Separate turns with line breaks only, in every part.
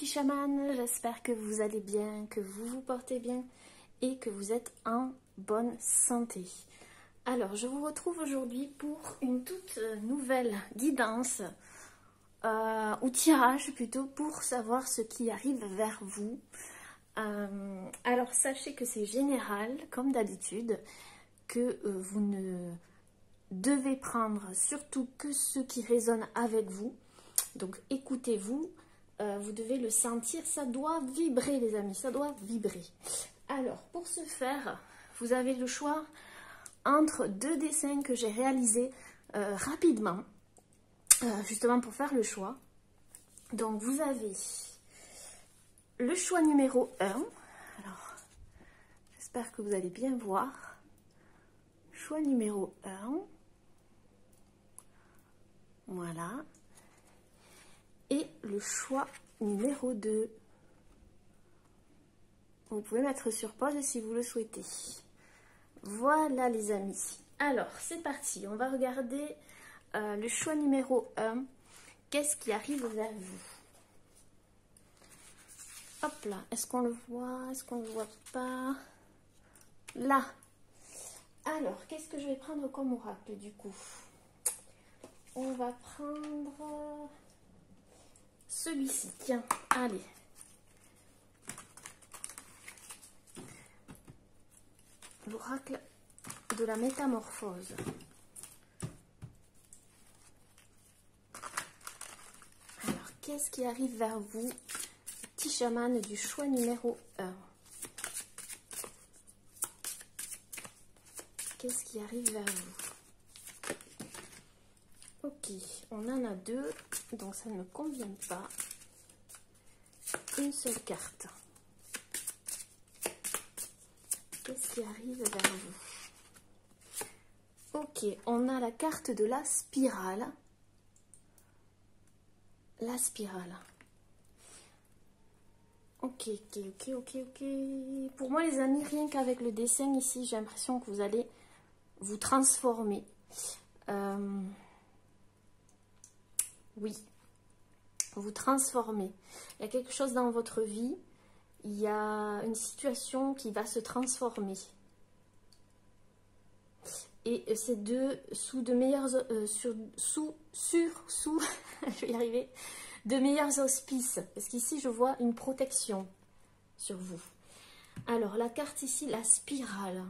petits chamans, j'espère que vous allez bien, que vous vous portez bien et que vous êtes en bonne santé. Alors, je vous retrouve aujourd'hui pour une toute nouvelle guidance, ou tirage plutôt, pour savoir ce qui arrive vers vous. Alors, sachez que c'est général, comme d'habitude, que vous ne devez prendre surtout que ce qui résonne avec vous. Donc, écoutez-vous. Vous devez le sentir, ça doit vibrer les amis, ça doit vibrer. Alors pour ce faire, vous avez le choix entre deux dessins que j'ai réalisés rapidement, justement pour faire le choix. Donc vous avez le choix numéro 1, alors j'espère que vous allez bien voir, choix numéro 1, voilà. Et le choix numéro 2. Vous pouvez mettre sur pause si vous le souhaitez. Voilà les amis. Alors, c'est parti. On va regarder le choix numéro 1. Qu'est-ce qui arrive vers vous? Hop là. Est-ce qu'on le voit? Est-ce qu'on ne le voit pas? Là. Alors, qu'est-ce que je vais prendre comme oracle du coup? On va prendre... celui-ci, tiens, allez. L'oracle de la métamorphose. Alors, qu'est-ce qui arrive vers vous, petit chaman du choix numéro 1? Qu'est-ce qui arrive vers vous? Ok, on en a deux, donc ça ne me convient pas. Une seule carte. Qu'est-ce qui arrive vers vous? Ok, on a la carte de la spirale. La spirale. Ok. Pour moi les amis, rien qu'avec le dessin ici, j'ai l'impression que vous allez vous transformer. Oui, vous transformez. Il y a quelque chose dans votre vie, il y a une situation qui va se transformer. Et c'est sous de meilleurs, je vais y arriver, de meilleurs auspices. Parce qu'ici, je vois une protection sur vous. Alors, la carte ici, la spirale.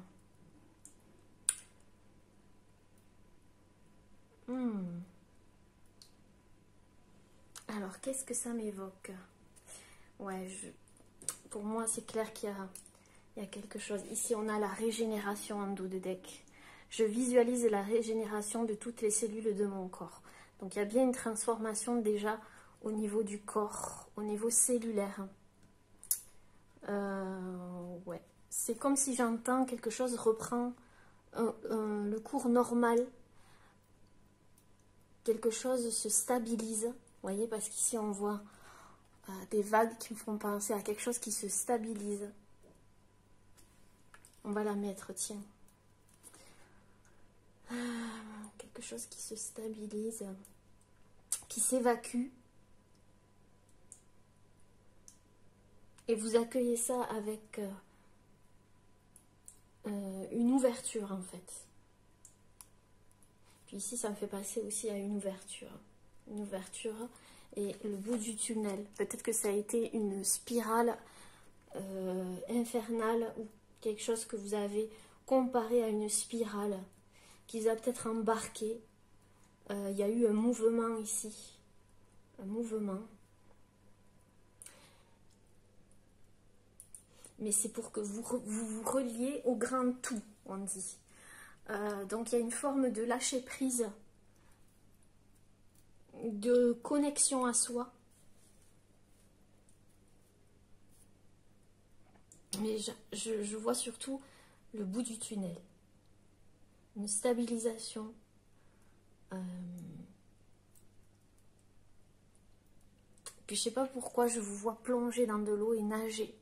Alors, qu'est-ce que ça m'évoque? Ouais, pour moi, c'est clair qu'il y a quelque chose. Ici, on a la régénération en dos de deck. Je visualise la régénération de toutes les cellules de mon corps. Donc, il y a bien une transformation déjà au niveau du corps, au niveau cellulaire. Ouais. C'est comme si j'entends quelque chose reprend le cours normal. Quelque chose se stabilise. Vous voyez, parce qu'ici, on voit des vagues qui me font penser à quelque chose qui se stabilise. On va la mettre, tiens. Quelque chose qui se stabilise, qui s'évacue. Et vous accueillez ça avec une ouverture, en fait. Puis ici, ça me fait passer aussi à une ouverture. Une ouverture et le bout du tunnel. Peut-être que ça a été une spirale infernale ou quelque chose que vous avez comparé à une spirale qui vous a peut-être embarqué. Il y a eu un mouvement ici. Un mouvement. Mais c'est pour que vous vous reliez au grand tout, on dit. Donc il y a une forme de lâcher prise, de connexion à soi. Mais je vois surtout le bout du tunnel. Une stabilisation. Puis je sais pas pourquoi je vous vois plonger dans de l'eau et nager.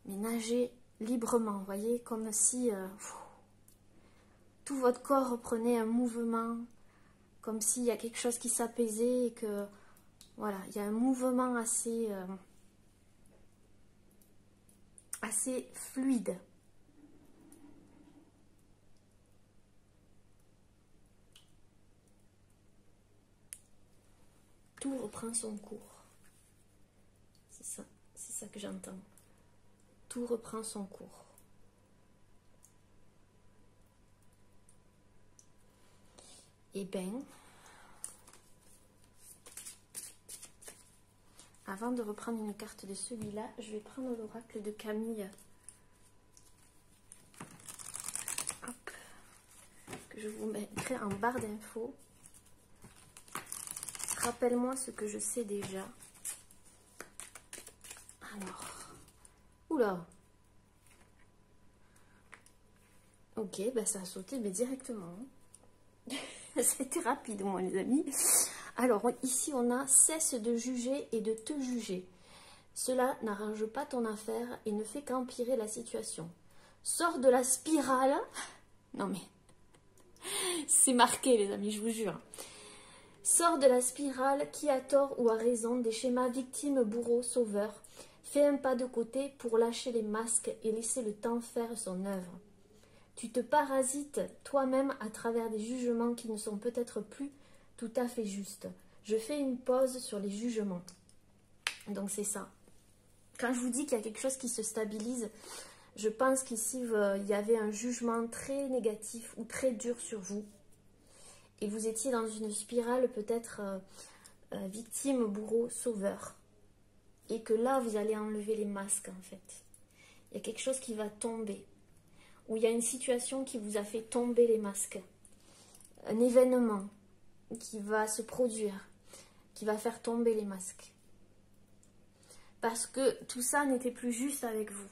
Mais nager librement, vous voyez, comme si tout votre corps reprenait un mouvement, comme s'il y a quelque chose qui s'apaisait et que, voilà, il y a un mouvement assez assez fluide. Tout reprend son cours. C'est ça que j'entends. Tout reprend son cours. Et bien, avant de reprendre une carte de celui-là, je vais prendre l'oracle de Camille. Hop. Que je vous mettrai en barre d'infos. Rappelle-moi ce que je sais déjà. Alors. Oula. Ok, ben ça a sauté mais directement. C'était rapide, moi, les amis. Alors, ici, on a « Cesse de juger et de te juger. Cela n'arrange pas ton affaire et ne fait qu'empirer la situation. Sors de la spirale. » Non, mais c'est marqué, les amis, je vous jure. Sors de la spirale qui a tort ou a raison des schémas victime, bourreau, sauveur. Fais un pas de côté pour lâcher les masques et laisser le temps faire son œuvre. Tu te parasites toi-même à travers des jugements qui ne sont peut-être plus tout à fait justes. Je fais une pause sur les jugements. Donc c'est ça. Quand je vous dis qu'il y a quelque chose qui se stabilise, je pense qu'ici il y avait un jugement très négatif ou très dur sur vous. Et vous étiez dans une spirale peut-être victime, bourreau, sauveur. Et que là, vous allez enlever les masques en fait. Il y a quelque chose qui va tomber. Où il y a une situation qui vous a fait tomber les masques. Un événement qui va se produire, qui va faire tomber les masques. Parce que tout ça n'était plus juste avec vous.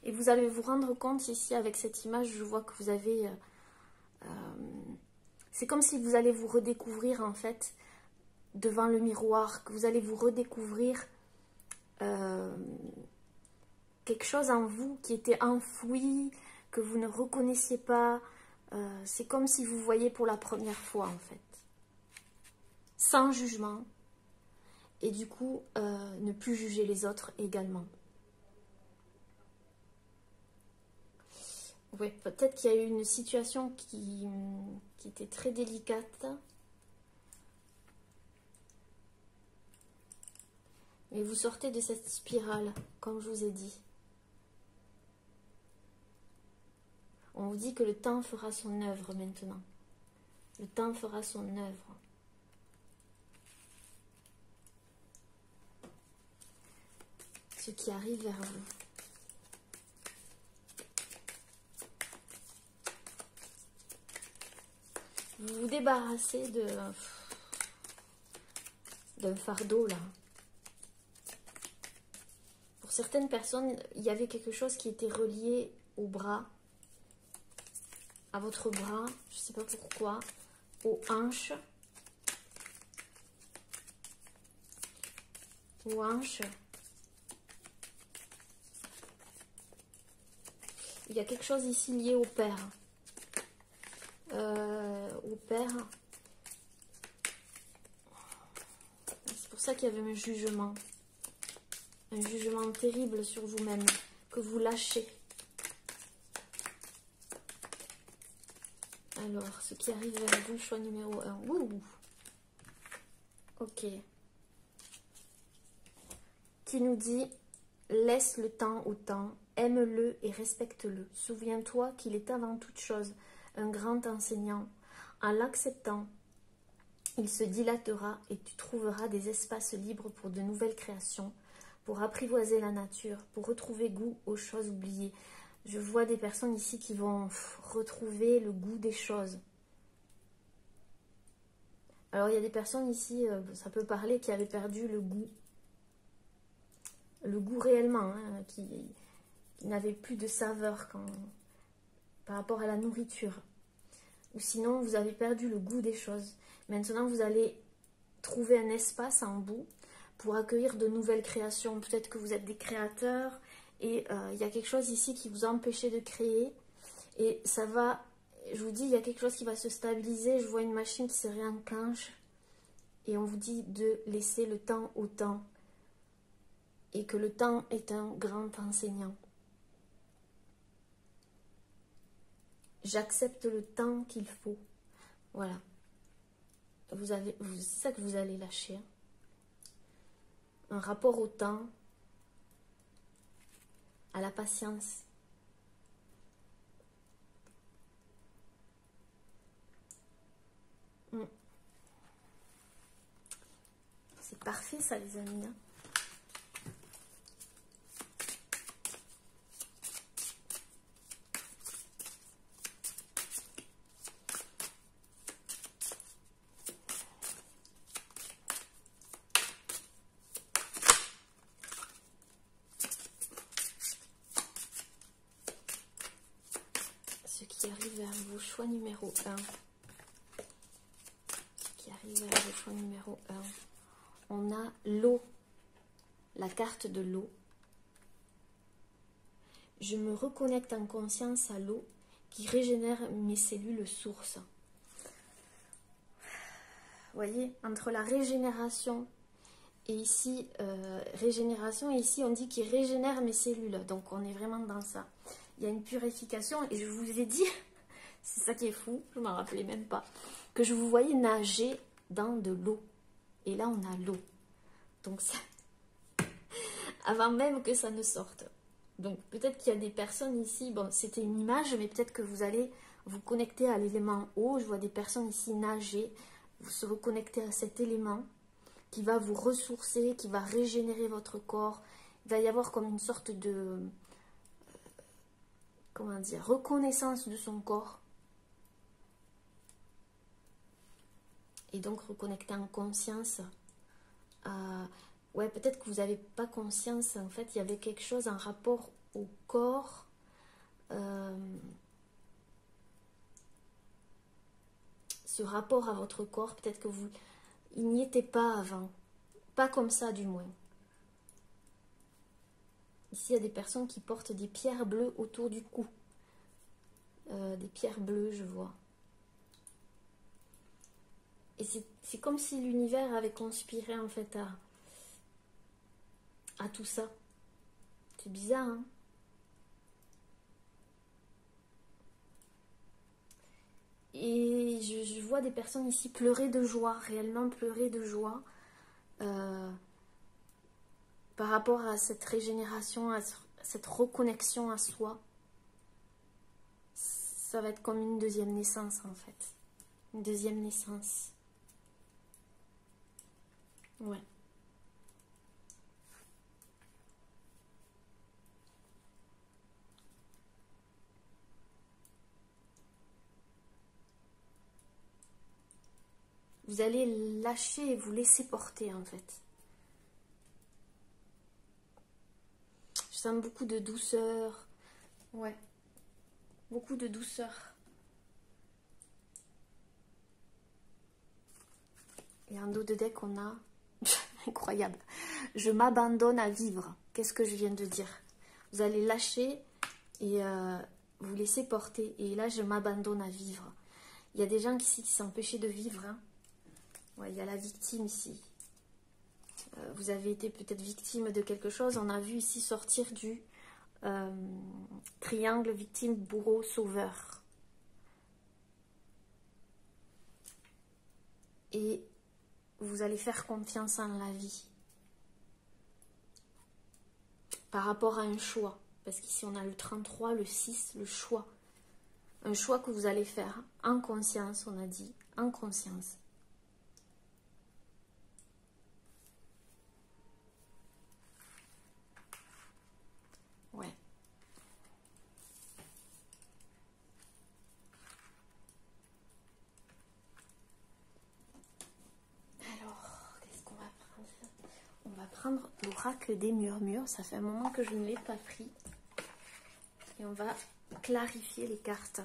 Et vous allez vous rendre compte ici, avec cette image, je vois que vous avez... c'est comme si vous allez vous redécouvrir en fait, devant le miroir, que vous allez vous redécouvrir... quelque chose en vous qui était enfoui, que vous ne reconnaissiez pas. C'est comme si vous voyez pour la première fois en fait. Sans jugement. Et du coup, ne plus juger les autres également. Oui, peut-être qu'il y a eu une situation qui était très délicate. Et vous sortez de cette spirale, comme je vous ai dit. On vous dit que le temps fera son œuvre maintenant. Le temps fera son œuvre. Ce qui arrive vers vous. Vous vous débarrassez d'un fardeau là. Pour certaines personnes, il y avait quelque chose qui était relié au bras. À votre bras, je ne sais pas pourquoi, aux hanches. Aux hanches. Il y a quelque chose ici lié au père. Au père. C'est pour ça qu'il y avait un jugement. Un jugement terrible sur vous-même, que vous lâchez. Alors, ce qui arrive vers vous, choix numéro 1. Ouh. Ok. Qui nous dit, laisse le temps au temps, aime-le et respecte-le. Souviens-toi qu'il est avant toute chose un grand enseignant. En l'acceptant, il se dilatera et tu trouveras des espaces libres pour de nouvelles créations, pour apprivoiser la nature, pour retrouver goût aux choses oubliées. Je vois des personnes ici qui vont retrouver le goût des choses. Alors, il y a des personnes ici, ça peut parler, qui avaient perdu le goût. Le goût réellement, hein, qui n'avait plus de saveur par rapport à la nourriture. Ou sinon, vous avez perdu le goût des choses. Maintenant, vous allez trouver un espace en vous pour accueillir de nouvelles créations. Peut-être que vous êtes des créateurs et il y a quelque chose ici qui vous empêchait de créer. Et ça va, je vous dis, il y a quelque chose qui va se stabiliser. Je vois une machine qui se réenclenche. Et on vous dit de laisser le temps au temps. et que le temps est un grand enseignant. J'accepte le temps qu'il faut. Voilà. C'est ça que vous allez lâcher. Hein. Un rapport au temps, à la patience. C'est parfait ça les amis. Hein. Ce qui arrive vers vos choix numéro 1. Ce qui arrive vers vos choix numéro 1. On a l'eau, la carte de l'eau. Je me reconnecte en conscience à l'eau qui régénère mes cellules sources. Vous voyez, entre la régénération et ici, on dit qu'il régénère mes cellules. Donc on est vraiment dans ça. Il y a une purification et je vous ai dit, c'est ça qui est fou, je ne m'en rappelais même pas, que je vous voyais nager dans de l'eau. Et là, on a l'eau. Donc, ça... avant même que ça ne sorte. Donc, peut-être qu'il y a des personnes ici... Bon, c'était une image, mais peut-être que vous allez vous connecter à l'élément eau. Je vois des personnes ici nager. Vous se reconnecter à cet élément qui va vous ressourcer, qui va régénérer votre corps. Il va y avoir comme une sorte de... comment dire, reconnaissance de son corps. Et donc reconnecter en conscience. Ouais, peut-être que vous n'avez pas conscience, en fait, il y avait quelque chose en rapport au corps. Ce rapport à votre corps, peut-être que vous il n'y était pas avant. Pas comme ça, du moins. Ici, il y a des personnes qui portent des pierres bleues autour du cou. Des pierres bleues, je vois. Et c'est comme si l'univers avait conspiré en fait à tout ça. C'est bizarre, hein? Et je vois des personnes ici pleurer de joie, réellement pleurer de joie par rapport à cette régénération, à cette reconnexion à soi. Ça va être comme une deuxième naissance en fait. Une deuxième naissance. Ouais. Vous allez lâcher et vous laisser porter en fait. Je sens beaucoup de douceur. Ouais. Beaucoup de douceur. Et en dos de deck, on a... Incroyable. Je m'abandonne à vivre. Qu'est-ce que je viens de dire? Vous allez lâcher et vous laisser porter. Et là, je m'abandonne à vivre. Il y a des gens ici qui s'empêchaient de vivre. Hein. Ouais, il y a la victime ici. Vous avez été peut-être victime de quelque chose. On a vu ici sortir du triangle victime, bourreau, sauveur. Et vous allez faire confiance en la vie. Par rapport à un choix. Parce qu'ici, on a le 33, le 6, le choix. Un choix que vous allez faire en conscience, on a dit, en conscience. Ouais. Alors, qu'est-ce qu'on va prendre? On va prendre l'oracle des murmures. Ça fait un moment que je ne l'ai pas pris. Et on va clarifier les cartes.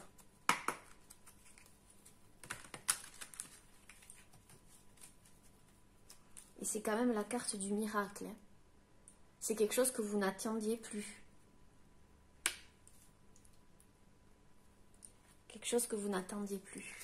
Et c'est quand même la carte du miracle. Hein. C'est quelque chose que vous n'attendiez plus. Quelque chose que vous n'attendiez plus.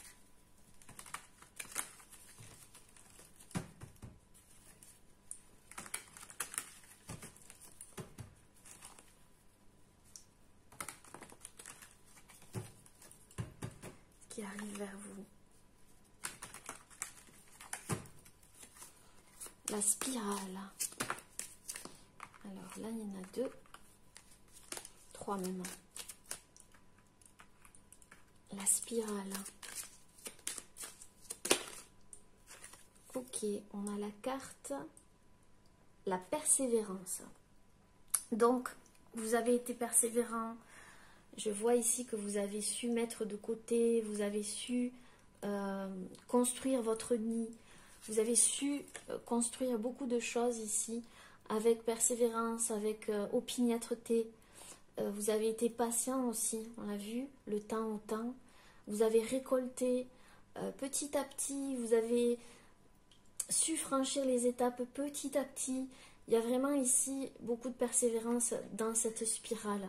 qui arrive vers vous. La spirale. Alors là, il y en a 2, 3 même. La spirale. Ok, on a la carte, la persévérance. Donc, vous avez été persévérant. Je vois ici que vous avez su mettre de côté, vous avez su construire votre nid. Vous avez su construire beaucoup de choses ici avec persévérance, avec opiniâtreté. Vous avez été patient aussi, on l'a vu, le temps au temps. Vous avez récolté petit à petit, vous avez su franchir les étapes petit à petit. Il y a vraiment ici beaucoup de persévérance dans cette spirale.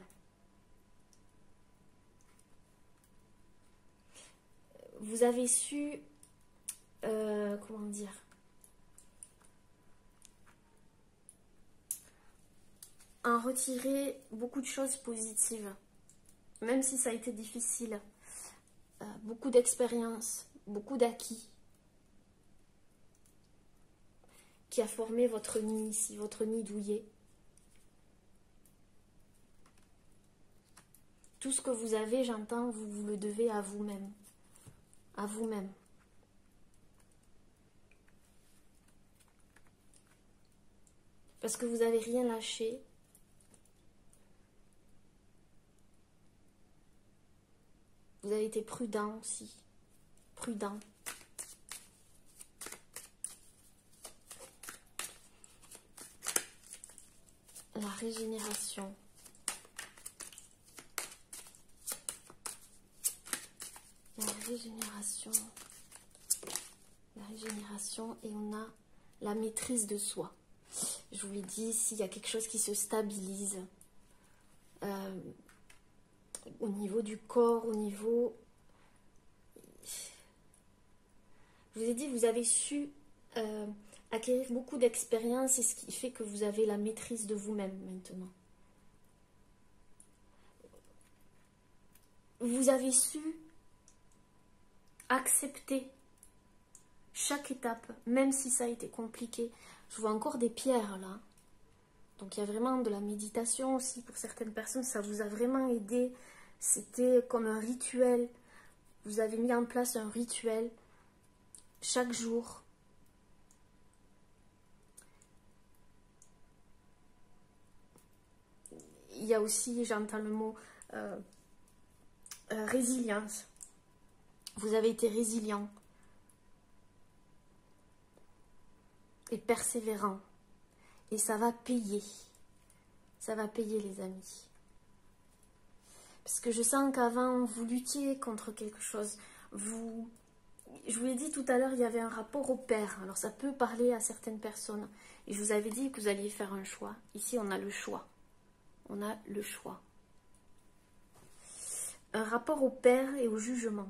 Vous avez su, comment dire, en retirer beaucoup de choses positives, même si ça a été difficile. Beaucoup d'expérience, beaucoup d'acquis qui a formé votre nid ici, votre nid douillet. Tout ce que vous avez, j'entends, vous le devez à vous-même. À vous-même. Parce que vous n'avez rien lâché. Vous avez été prudent aussi. Prudent. La régénération. La régénération. La régénération et on a la maîtrise de soi. Je vous l'ai dit, s'il y a quelque chose qui se stabilise au niveau du corps, au niveau... Je vous ai dit, vous avez su acquérir beaucoup d'expérience et ce qui fait que vous avez la maîtrise de vous-même maintenant. Vous avez su accepter chaque étape, même si ça a été compliqué. Je vois encore des pierres là. Donc il y a vraiment de la méditation aussi pour certaines personnes. Ça vous a vraiment aidé. C'était comme un rituel. Vous avez mis en place un rituel chaque jour. Il y a aussi, j'entends le mot résilience. Vous avez été résilient et persévérant. Et ça va payer. Ça va payer, les amis. Parce que je sens qu'avant, vous luttiez contre quelque chose. Je vous l'ai dit tout à l'heure, il y avait un rapport au père. Alors ça peut parler à certaines personnes. Et je vous avais dit que vous alliez faire un choix. Ici, on a le choix. On a le choix. Un rapport au père et au jugement.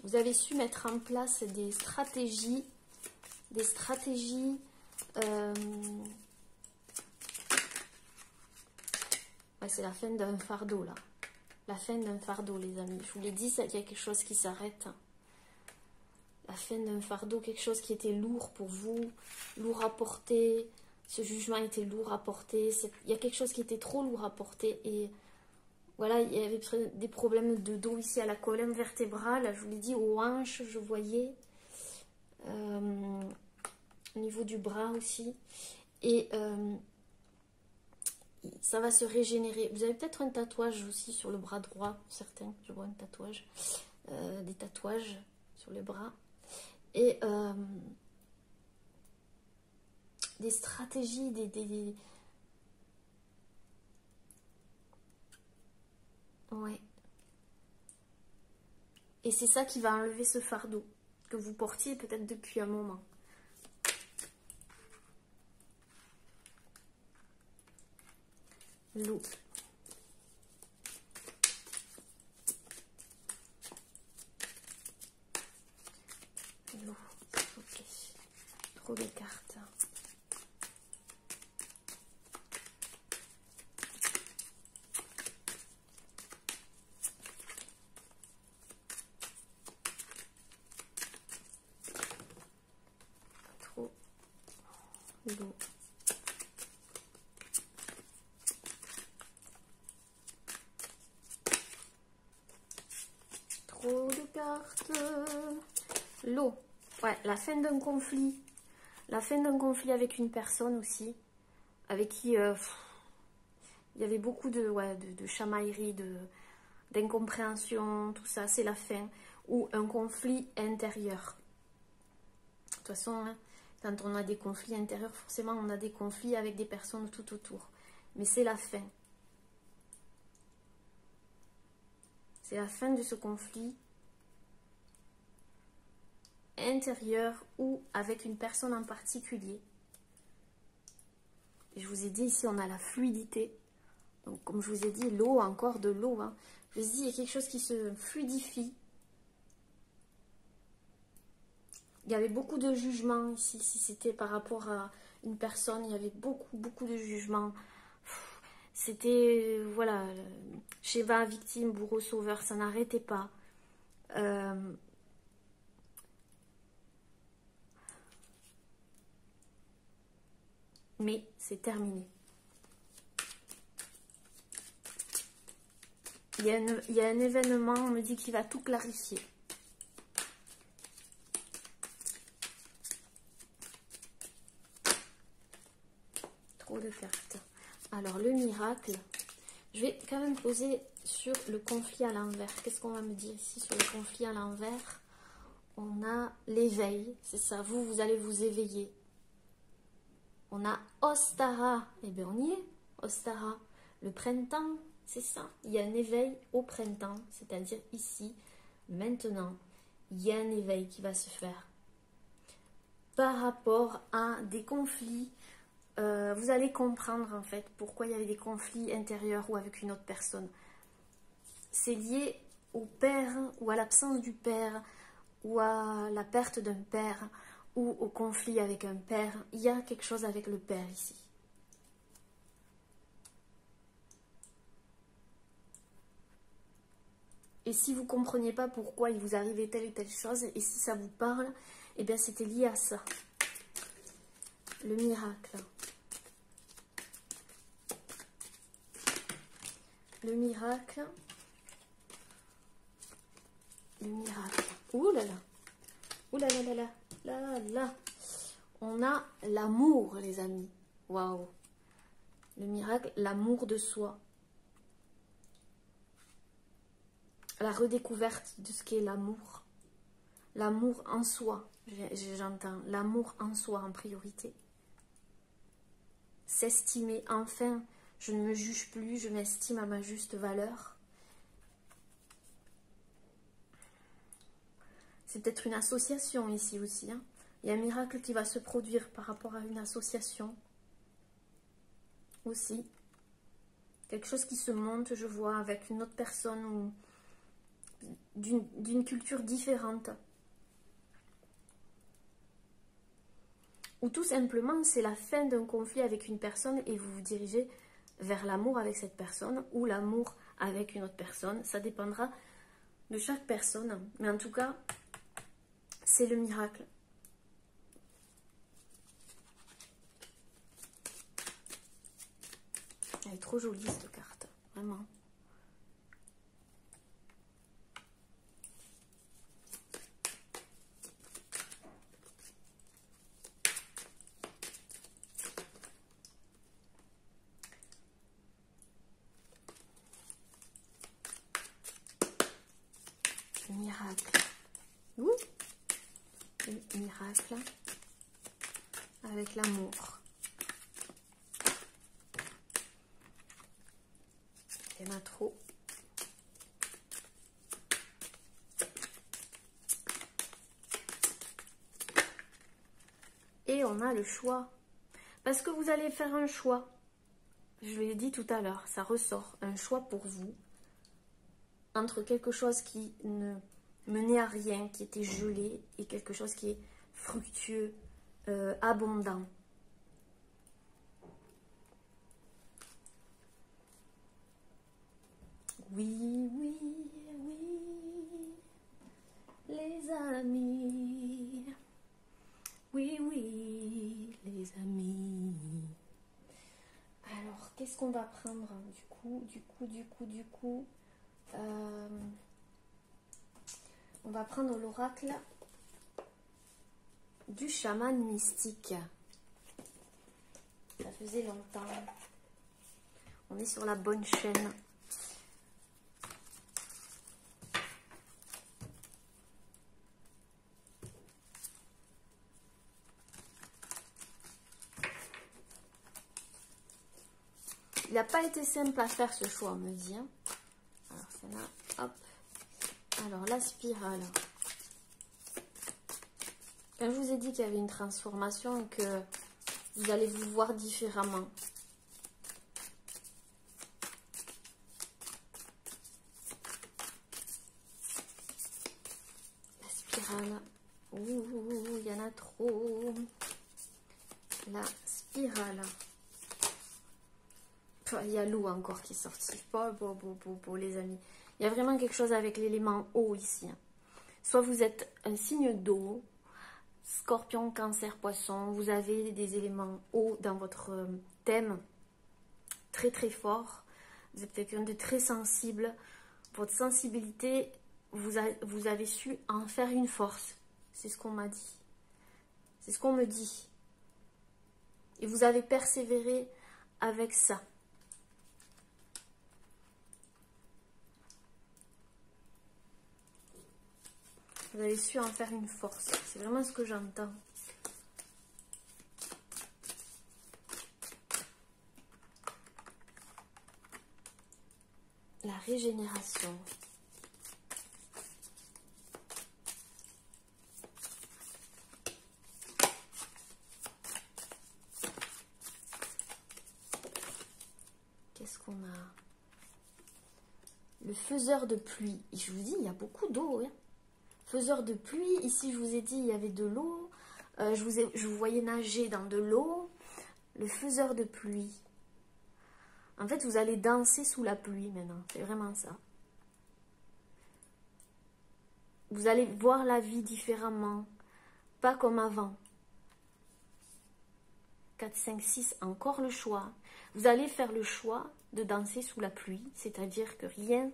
Vous avez su mettre en place des stratégies. Ouais, c'est la fin d'un fardeau là. La fin d'un fardeau, les amis. Je vous l'ai dit, il y a quelque chose qui s'arrête. La fin d'un fardeau, quelque chose qui était lourd pour vous, lourd à porter. Ce jugement était lourd à porter. Il y a quelque chose qui était trop lourd à porter. Et voilà, il y avait des problèmes de dos ici à la colonne vertébrale. Je vous l'ai dit, aux hanches, je voyais. Au niveau du bras aussi. Et ça va se régénérer. Vous avez peut-être un tatouage aussi sur le bras droit. Certains, je vois un tatouage. Des tatouages sur le bras. Et des stratégies, ouais. Et c'est ça qui va enlever ce fardeau que vous portiez peut-être depuis un moment. L'eau. l'eau. Ok. Trop de cartes. Trop l'eau. Trop de cartes. L'eau. Ouais, la fin d'un conflit. La fin d'un conflit avec une personne aussi. Avec qui il y avait beaucoup de chamailleries, d'incompréhension, tout ça. C'est la fin. Ou un conflit intérieur. De toute façon, hein, quand on a des conflits intérieurs, forcément on a des conflits avec des personnes tout autour. Mais c'est la fin. C'est la fin de ce conflit intérieur ou avec une personne en particulier. Et je vous ai dit ici, on a la fluidité. Donc comme je vous ai dit, l'eau, encore de l'eau. Hein. Je vous ai dit, il y a quelque chose qui se fluidifie. Il y avait beaucoup de jugements ici. Si c'était par rapport à une personne, il y avait beaucoup de jugements. C'était, voilà, Sheva, victime, bourreau, sauveur, ça n'arrêtait pas. Mais c'est terminé. Il y a un événement, on me dit qu'il va tout clarifier. Trop de cartes. Alors, le miracle, je vais quand même poser sur le conflit à l'envers. Qu'est-ce qu'on va me dire ici sur le conflit à l'envers? On a l'éveil, c'est ça, vous allez vous éveiller. On a Ostara, eh bien on y est, Ostara, le printemps, c'est ça. Il y a un éveil au printemps, c'est-à-dire ici, maintenant, il y a un éveil qui va se faire. Par rapport à des conflits, vous allez comprendre en fait pourquoi il y avait des conflits intérieurs ou avec une autre personne. C'est lié au père ou à l'absence du père ou à la perte d'un père ou au conflit avec un père. Il y a quelque chose avec le père ici. Et si vous ne compreniez pas pourquoi il vous arrivait telle ou telle chose, et si ça vous parle, eh bien c'était lié à ça. Le miracle. Le miracle. Le miracle. Ouh là là. Ouh là là là là. Là là. On a l'amour, les amis. Waouh. Le miracle, l'amour de soi. La redécouverte de ce qu'est l'amour. L'amour en soi, j'entends. L'amour en soi en priorité. S'estimer, enfin, je ne me juge plus, je m'estime à ma juste valeur. C'est peut-être une association ici aussi. Hein. Il y a un miracle qui va se produire par rapport à une association. Aussi. Quelque chose qui se monte, je vois, avec une autre personne ou d'une culture différente. Ou tout simplement, c'est la fin d'un conflit avec une personne et vous vous dirigez vers l'amour avec cette personne ou l'amour avec une autre personne. Ça dépendra de chaque personne. Mais en tout cas, c'est le miracle. Elle est trop jolie cette carte, vraiment. Miracle. Ouh, le miracle avec l'amour. Il y en a trop. Et on a le choix. Parce que vous allez faire un choix. Je l'ai dit tout à l'heure, ça ressort. Un choix pour vous. Entre quelque chose qui ne menait à rien, qui était gelé, et quelque chose qui est fructueux, abondant. Oui, oui, oui, les amis. Oui, oui, les amis. Alors, qu'est-ce qu'on va prendre du coup, on va prendre l'oracle du chaman mystique. Ça faisait longtemps. On est sur la bonne chaîne. Il n'a pas été simple à faire ce choix, on me dit. Hein. Alors, celle-là, hop. Alors, la spirale. Quand je vous ai dit qu'il y avait une transformation et que vous allez vous voir différemment. La spirale. Ouh, il y en a trop. La spirale. Il y a l'eau encore qui est sorti. Les amis. Il y a vraiment quelque chose avec l'élément eau ici. Soit vous êtes un signe d'eau, Scorpion, Cancer, Poisson. Vous avez des éléments eau dans votre thème très très fort. Vous êtes quelqu'un de très sensible. Votre sensibilité, vous avez su en faire une force. C'est ce qu'on m'a dit. C'est ce qu'on me dit. Et vous avez persévéré avec ça. Vous avez su en faire une force. C'est vraiment ce que j'entends. La régénération. Qu'est-ce qu'on a? Le faiseur de pluie. Et je vous dis, il y a beaucoup d'eau. Hein. Faiseur de pluie. Ici, je vous ai dit, il y avait de l'eau. Je vous voyais nager dans de l'eau. Le faiseur de pluie. En fait, vous allez danser sous la pluie maintenant. C'est vraiment ça. Vous allez voir la vie différemment. Pas comme avant. 4, 5, 6, encore le choix. Vous allez faire le choix de danser sous la pluie. C'est-à-dire que rien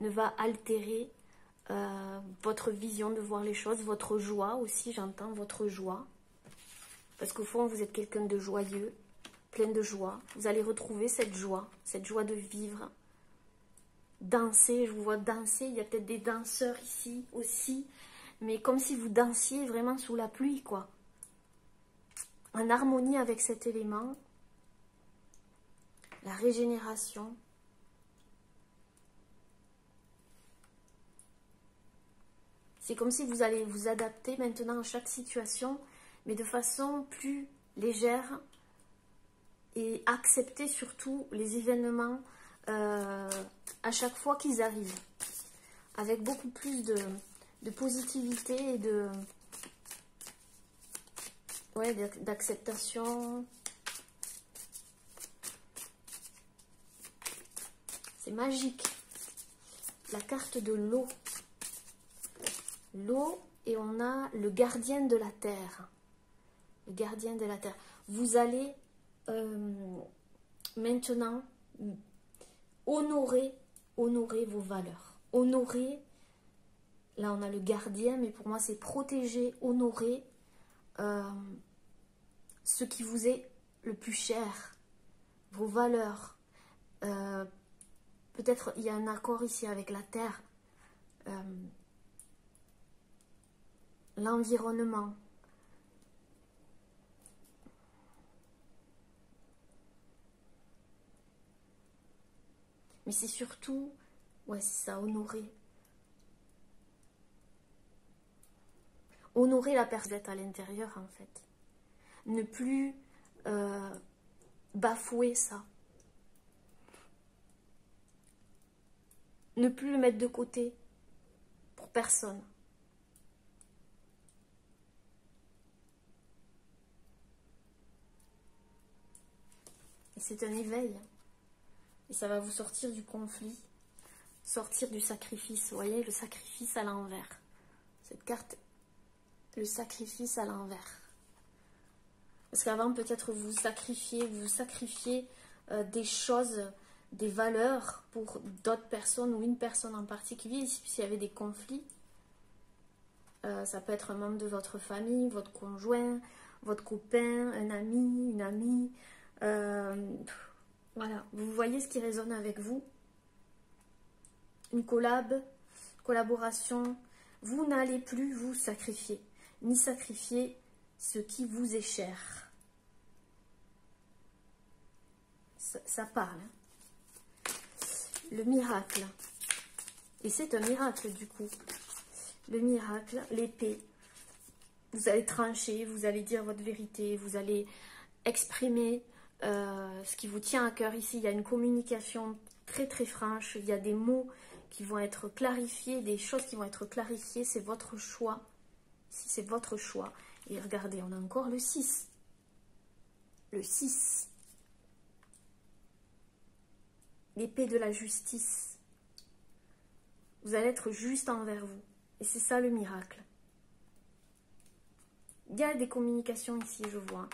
ne va altérer votre vision de voir les choses. Votre joie aussi, j'entends votre joie. Parce qu'au fond, vous êtes quelqu'un de joyeux. Plein de joie. Vous allez retrouver cette joie de vivre. Danser, je vous vois danser. Il y a peut-être des danseurs ici aussi. Mais comme si vous dansiez vraiment sous la pluie, quoi. En harmonie avec cet élément. La régénération. C'est comme si vous allez vous adapter maintenant à chaque situation, mais de façon plus légère et accepter surtout les événements à chaque fois qu'ils arrivent. Avec beaucoup plus de positivité et d'acceptation. C'est magique. La carte de l'eau. L'eau, et on a le gardien de la terre. Le gardien de la terre. Vous allez maintenant honorer vos valeurs. Honorer, là on a le gardien, mais pour moi c'est protéger, honorer ce qui vous est le plus cher. Vos valeurs. Peut-être il y a un accord ici avec la terre. L'environnement. Mais c'est surtout, ouais, c'est ça, honorer. Honorer la personne à l'intérieur, en fait. Ne plus bafouer ça. Ne plus le mettre de côté pour personne. Et c'est un éveil. Et ça va vous sortir du conflit, sortir du sacrifice. Vous voyez, le sacrifice à l'envers. Cette carte, le sacrifice à l'envers. Parce qu'avant, peut-être vous sacrifiez des choses, des valeurs pour d'autres personnes ou une personne en particulier. S'il y avait des conflits, ça peut être un membre de votre famille, votre conjoint, votre copain, un ami, une amie. Voilà, vous voyez ce qui résonne avec vous. Une collaboration. Vous n'allez plus vous sacrifier, ni sacrifier ce qui vous est cher. Ça parle. Le miracle. Et c'est un miracle du coup. Le miracle, l'épée. Vous allez trancher, vous allez dire votre vérité, vous allez exprimer ce qui vous tient à cœur. Ici, il y a une communication très très franche. Il y a des mots qui vont être clarifiés, des choses qui vont être clarifiées. C'est votre choix. Ici, c'est votre choix. Et regardez, on a encore le 6. Le 6. L'épée de la justice. Vous allez être juste envers vous. Et c'est ça le miracle. Il y a des communications ici, je vois.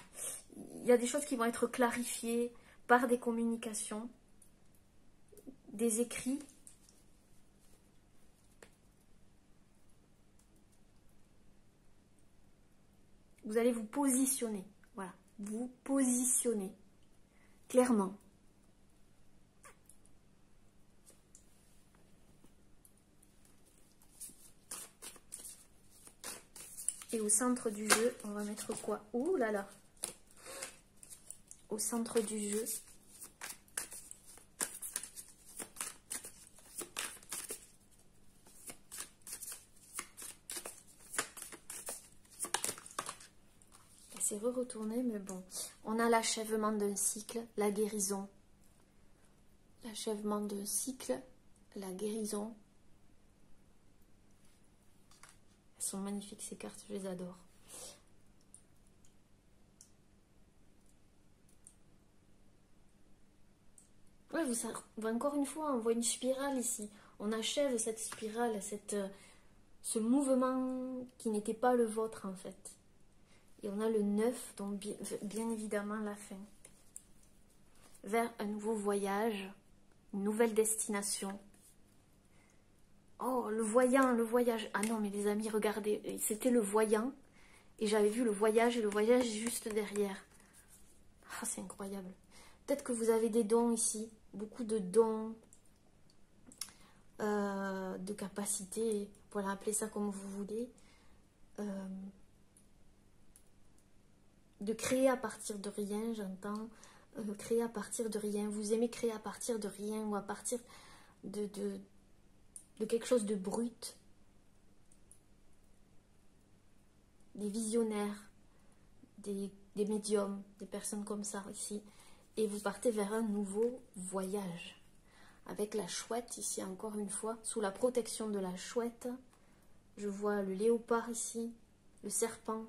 Il y a des choses qui vont être clarifiées par des communications, des écrits. Vous allez vous positionner. Voilà, vous positionnez clairement. Et au centre du jeu, on va mettre quoi? Ouh là là! Au centre du jeu, c'est retourné, mais bon. On a l'achèvement d'un cycle, la guérison. L'achèvement d'un cycle, la guérison. Elles sont magnifiques ces cartes, je les adore. Ouais, encore une fois, on voit une spirale ici. On achève cette spirale, ce mouvement qui n'était pas le vôtre en fait. Et on a le 9, donc bien évidemment la fin. Vers un nouveau voyage, une nouvelle destination. Oh, le voyant, le voyage. Ah non, mais les amis, regardez, c'était le voyant. Et j'avais vu le voyage, et le voyage juste derrière. Ah, c'est incroyable. Peut-être que vous avez des dons ici, beaucoup de dons, de capacités, voilà, appelez ça comme vous voulez. De créer à partir de rien, j'entends, créer à partir de rien. Vous aimez créer à partir de rien ou à partir de quelque chose de brut. Des visionnaires, des médiums, des personnes comme ça ici. Et vous partez vers un nouveau voyage. Avec la chouette ici, encore une fois, sous la protection de la chouette. Je vois le léopard ici, le serpent.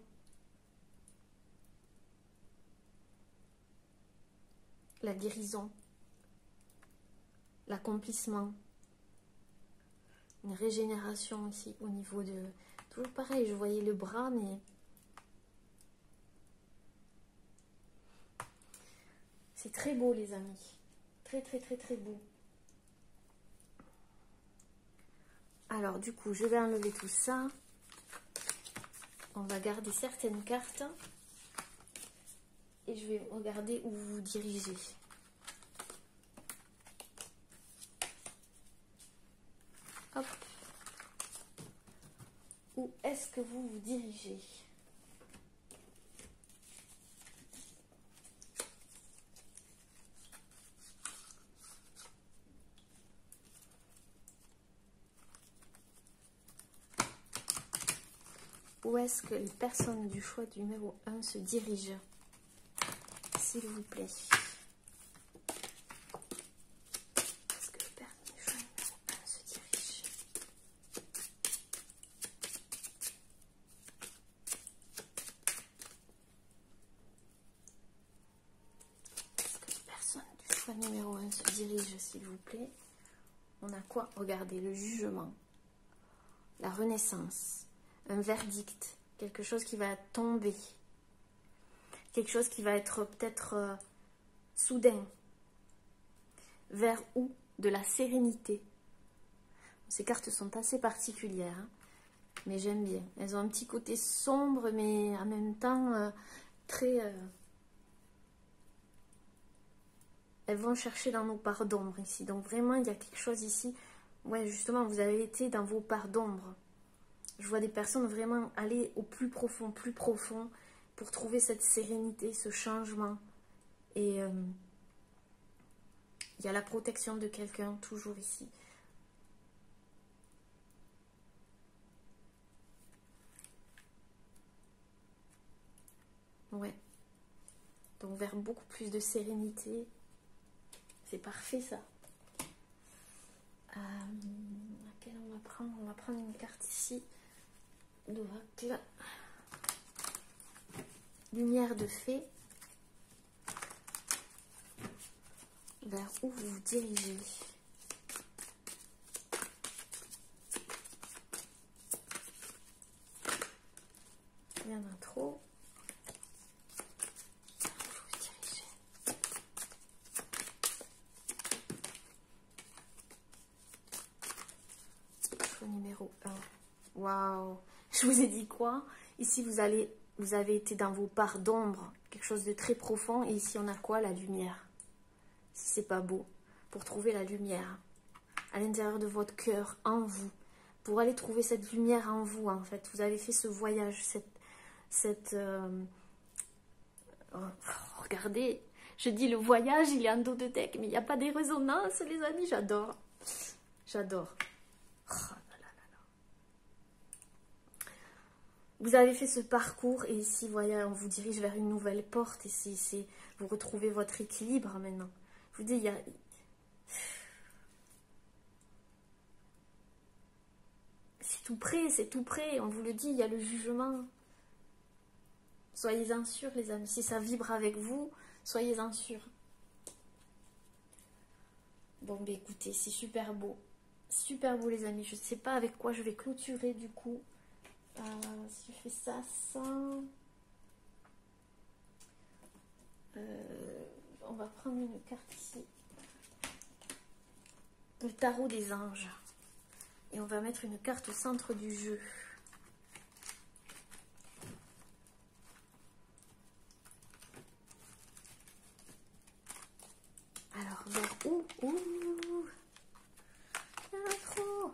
La guérison, l'accomplissement, une régénération ici au niveau de... Toujours pareil, je voyais le bras, mais... C'est très beau les amis, très très très très beau. Alors du coup, je vais enlever tout ça. On va garder certaines cartes. Et je vais regarder où vous vous dirigez. Hop. Où est-ce que vous vous dirigez? Où est-ce que les personnes du choix du numéro 1 se dirigent? S'il vous plaît. Est-ce que les personnes du choix numéro 1 se dirigent? Est-ce que les personnes numéro 1 se dirige, s'il vous plaît. On a quoi? Regardez, le jugement, la renaissance, un verdict, quelque chose qui va tomber, quelque chose qui va être peut-être soudain. Vers où? De la sérénité. Ces cartes sont assez particulières, hein, mais j'aime bien. Elles ont un petit côté sombre, mais en même temps très... elles vont chercher dans nos parts d'ombre ici. Donc vraiment, il y a quelque chose ici. Ouais, justement, vous avez été dans vos parts d'ombre. Je vois des personnes vraiment aller au plus profond pour trouver cette sérénité, ce changement. Et il y a la protection de quelqu'un toujours ici. Ouais. Donc vers beaucoup plus de sérénité. C'est parfait ça. Laquelle on va prendre? On va prendre une carte ici. D'oracle. Lumière de fée. Vers où vous vous dirigez? Il y en a trop. Numéro 1. Waouh! Je vous ai dit quoi? Ici, vous avez été dans vos parts d'ombre, quelque chose de très profond. Et ici, on a quoi? La lumière. Si c'est pas beau, pour trouver la lumière à l'intérieur de votre cœur, en vous, pour aller trouver cette lumière en vous, en fait. Vous avez fait ce voyage, oh, regardez, je dis le voyage, il est en dos de deck, mais il n'y a pas des résonances, les amis. J'adore. J'adore. Oh. Vous avez fait ce parcours et ici, voyez, on vous dirige vers une nouvelle porte. Et vous retrouvez votre équilibre maintenant. Je vous dis, il y a... c'est tout près. On vous le dit, il y a le jugement. Soyez-en sûrs, les amis. Si ça vibre avec vous, soyez-en sûrs. Bon, ben écoutez, c'est super beau. Super beau, les amis. Je ne sais pas avec quoi je vais clôturer, du coup. Si je fais ça sans... on va prendre une carte ici. Le tarot des anges. Et on va mettre une carte au centre du jeu. Alors, vers où? Il y en a trop.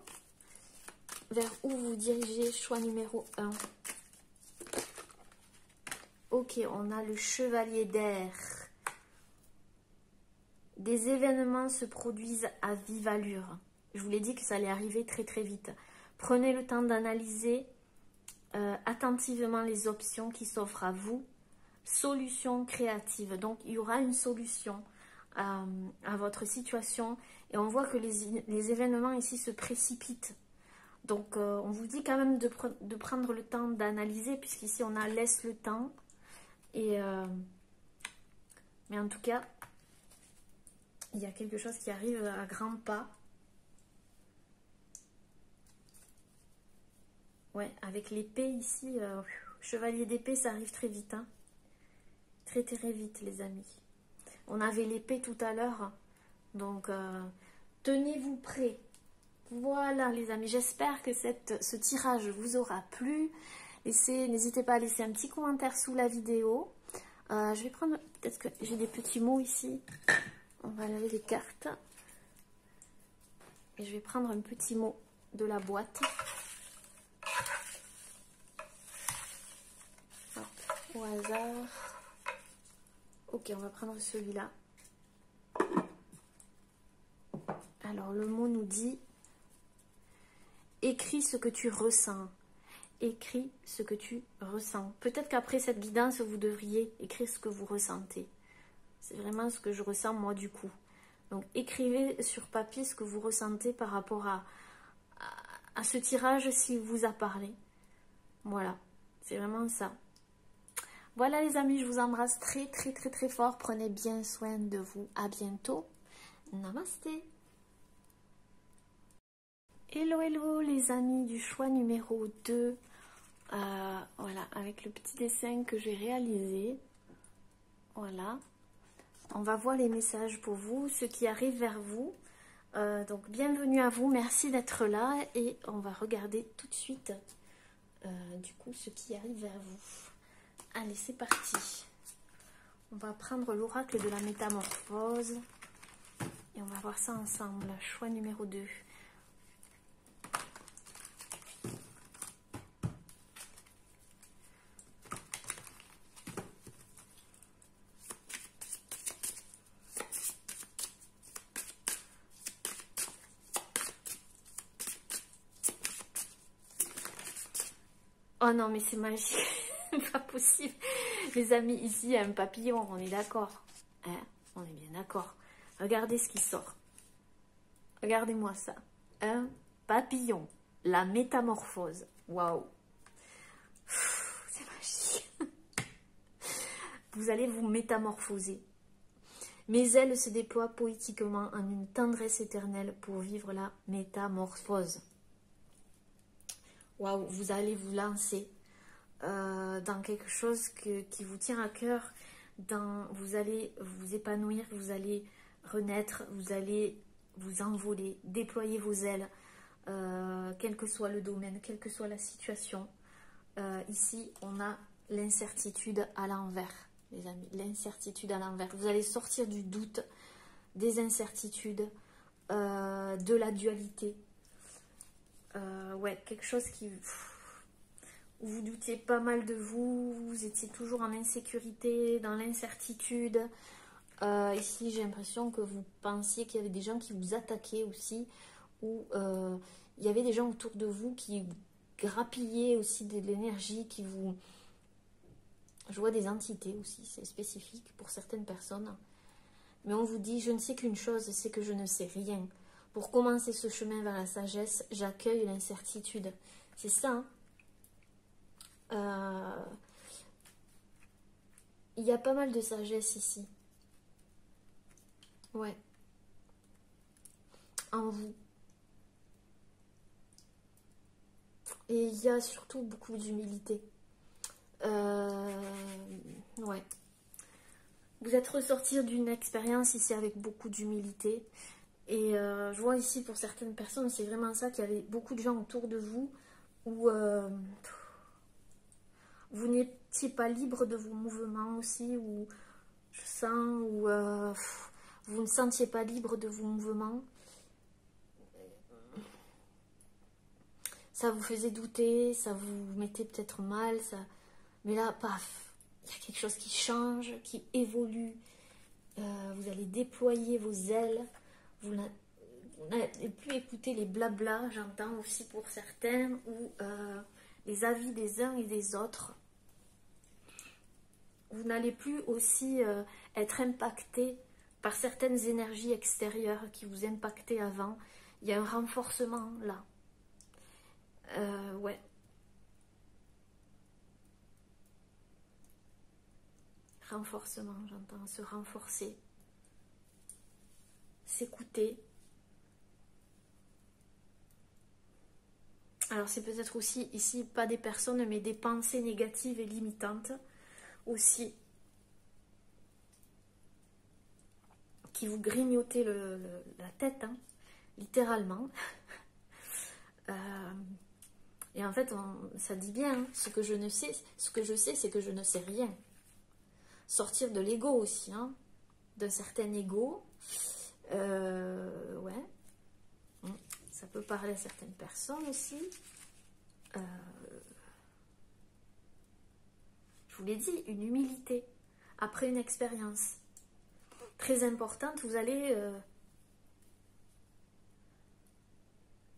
Vers où vous dirigez? Choix numéro 1. Ok, on a le chevalier d'air. Des événements se produisent à vive allure. Je vous l'ai dit que ça allait arriver très très vite. Prenez le temps d'analyser attentivement les options qui s'offrent à vous. Solution créative. Donc, il y aura une solution à votre situation. Et on voit que les événements ici se précipitent. Donc, on vous dit quand même de prendre le temps d'analyser, puisqu'ici, on a laisse le temps. Et, mais en tout cas, il y a quelque chose qui arrive à grands pas. Ouais, avec l'épée ici, chevalier d'épée, ça arrive très vite. Hein. Très très vite, les amis. On avait l'épée tout à l'heure. Donc, tenez-vous prêts. Voilà, les amis. J'espère que ce tirage vous aura plu. N'hésitez pas à laisser un petit commentaire sous la vidéo. Je vais prendre... Peut-être que j'ai des petits mots ici. On va laver les cartes. Et je vais prendre un petit mot de la boîte. Hop, au hasard. Ok, on va prendre celui-là. Alors, le mot nous dit... Écris ce que tu ressens. Écris ce que tu ressens. Peut-être qu'après cette guidance, vous devriez écrire ce que vous ressentez. C'est vraiment ce que je ressens moi du coup. Donc écrivez sur papier ce que vous ressentez par rapport à ce tirage s'il vous a parlé. Voilà, c'est vraiment ça. Voilà les amis, je vous embrasse très très très très fort. Prenez bien soin de vous. À bientôt. Namasté. Hello, hello les amis du choix numéro 2. Voilà, avec le petit dessin que j'ai réalisé. Voilà. On va voir les messages pour vous, ceux qui arrivent vers vous. Donc bienvenue à vous, merci d'être là. Et on va regarder tout de suite du coup ce qui arrive vers vous. Allez, c'est parti. On va prendre l'oracle de la métamorphose. Et on va voir ça ensemble. Choix numéro 2. Oh non, mais c'est magique. Pas possible. Les amis, ici, il y a un papillon. On est d'accord. Hein? On est bien d'accord. Regardez ce qui sort. Regardez-moi ça. Un papillon. La métamorphose. Waouh. C'est magique. Vous allez vous métamorphoser. Mes ailes se déploient poétiquement en une tendresse éternelle pour vivre la métamorphose. Waouh, vous allez vous lancer dans quelque chose qui vous tient à cœur. Vous allez vous épanouir, vous allez renaître, vous allez vous envoler, déployer vos ailes, quel que soit le domaine, quelle que soit la situation. Ici, on a l'incertitude à l'envers, les amis, l'incertitude à l'envers. Vous allez sortir du doute, des incertitudes, de la dualité. Ouais, quelque chose où vous doutiez pas mal de vous, vous étiez toujours en insécurité, dans l'incertitude. Ici, j'ai l'impression que vous pensiez qu'il y avait des gens qui vous attaquaient aussi, ou il y avait des gens autour de vous qui grappillaient aussi de l'énergie, qui vous... Je vois des entités aussi, c'est spécifique pour certaines personnes. Mais on vous dit, je ne sais qu'une chose, c'est que je ne sais rien. Pour commencer ce chemin vers la sagesse, j'accueille l'incertitude. C'est ça. Il y a pas mal de sagesse ici. Ouais. En vous. Et il y a surtout beaucoup d'humilité. Ouais. Vous êtes ressortir d'une expérience ici avec beaucoup d'humilité. Et je vois ici pour certaines personnes, c'est vraiment ça, qu'il y avait beaucoup de gens autour de vous où vous n'étiez pas libre de vos mouvements aussi, ou je sens, ou vous ne sentiez pas libre de vos mouvements. Ça vous faisait douter, ça vous mettait peut-être mal, ça... mais là, paf, il y a quelque chose qui change, qui évolue. Vous allez déployer vos ailes. Vous n'allez plus écouter les blabla, j'entends aussi pour certains, ou les avis des uns et des autres. Vous n'allez plus aussi être impacté par certaines énergies extérieures qui vous impactaient avant. Il y a un renforcement là. Ouais. Renforcement, j'entends, se renforcer. S'écouter. Alors c'est peut-être aussi ici pas des personnes mais des pensées négatives et limitantes aussi qui vous grignotaient la tête, hein, littéralement. Et en fait ça dit bien, hein, ce que je sais c'est que je ne sais rien. Sortir de l'ego aussi, hein, d'un certain ego. Ouais. Ça peut parler à certaines personnes aussi. Je vous l'ai dit, une humilité après une expérience très importante. Vous allez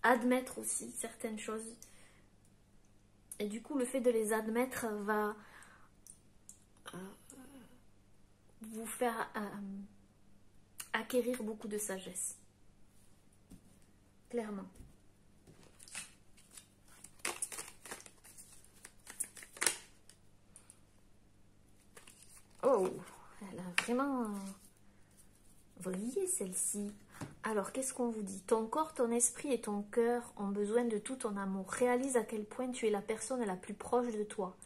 admettre aussi certaines choses. Et du coup, le fait de les admettre va vous faire acquérir beaucoup de sagesse. Clairement. Oh, elle a vraiment brillé celle-ci. Alors, qu'est-ce qu'on vous dit? Ton corps, ton esprit et ton cœur ont besoin de tout ton amour. Réalise à quel point tu es la personne la plus proche de toi,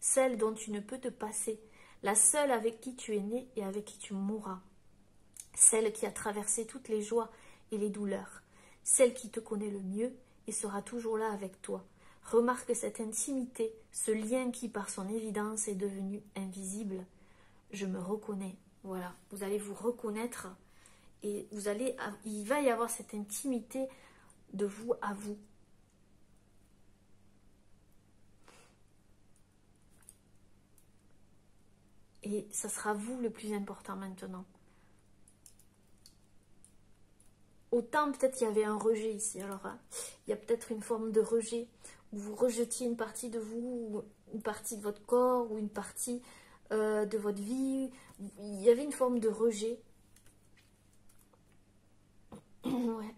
celle dont tu ne peux te passer, la seule avec qui tu es né et avec qui tu mourras, celle qui a traversé toutes les joies et les douleurs, celle qui te connaît le mieux et sera toujours là avec toi. Remarque cette intimité, ce lien qui, par son évidence, est devenu invisible. Je me reconnais. Voilà, vous allez vous reconnaître et il va y avoir cette intimité de vous à vous. Et ça sera vous le plus important maintenant. Autant peut-être qu'il y avait un rejet ici. Alors, il y a peut-être une forme de rejet où vous rejetiez une partie de vous, ou une partie de votre corps, ou une partie de votre vie. Il y avait une forme de rejet. Ouais.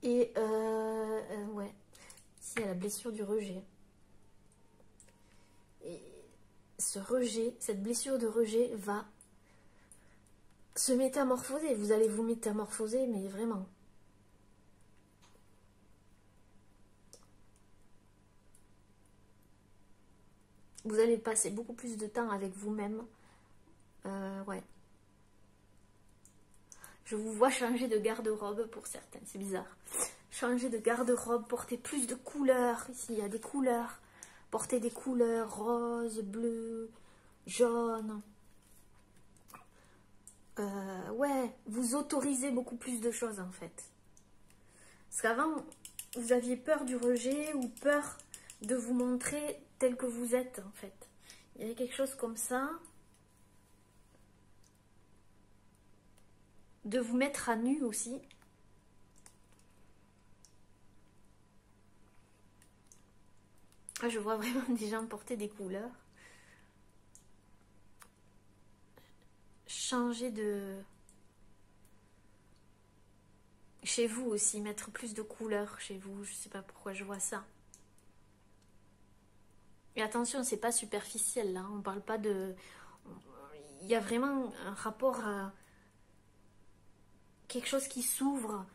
Et ouais. Ici, il y a la blessure du rejet. Et ce rejet, cette blessure de rejet va se métamorphoser. Vous allez vous métamorphoser, mais vraiment. Vous allez passer beaucoup plus de temps avec vous-même. Ouais. Je vous vois changer de garde-robe pour certaines, c'est bizarre. Changer de garde-robe, porter plus de couleurs. Ici, il y a des couleurs. Porter des couleurs rose, bleu, jaune. Ouais, vous autorisez beaucoup plus de choses en fait. Parce qu'avant, vous aviez peur du rejet ou peur de vous montrer tel que vous êtes en fait. Il y avait quelque chose comme ça. De vous mettre à nu aussi. Ah, je vois vraiment des gens porter des couleurs. Changer de... Chez vous aussi, mettre plus de couleurs chez vous. Je sais pas pourquoi je vois ça. Et attention, c'est pas superficiel là. On parle pas de... Il y a vraiment un rapport à quelque chose qui s'ouvre,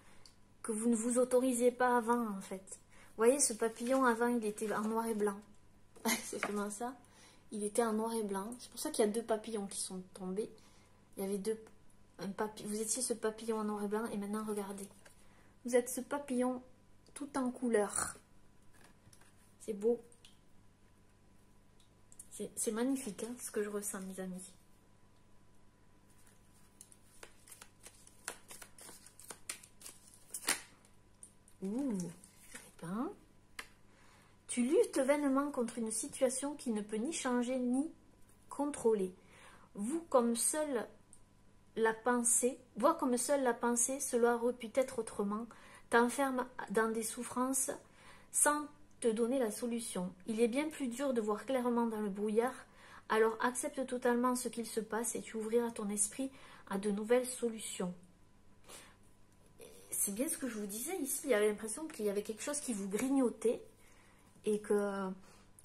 que vous ne vous autorisiez pas avant en fait. Vous voyez, ce papillon avant, il était en noir et blanc. C'est vraiment ça. Il était en noir et blanc. C'est pour ça qu'il y a deux papillons qui sont tombés. Il y avait deux... Vous étiez ce papillon en noir et blanc et maintenant regardez. Vous êtes ce papillon tout en couleur. C'est beau. C'est magnifique hein, ce que je ressens mes amis. Ouh, eh ben, tu luttes vainement contre une situation qui ne peut ni changer ni contrôler. Voir comme seule la pensée, cela aurait pu être autrement, t'enferme dans des souffrances sans te donner la solution. Il est bien plus dur de voir clairement dans le brouillard, alors accepte totalement ce qu'il se passe et tu ouvriras ton esprit à de nouvelles solutions. C'est bien ce que je vous disais ici, il y avait l'impression qu'il y avait quelque chose qui vous grignotait et que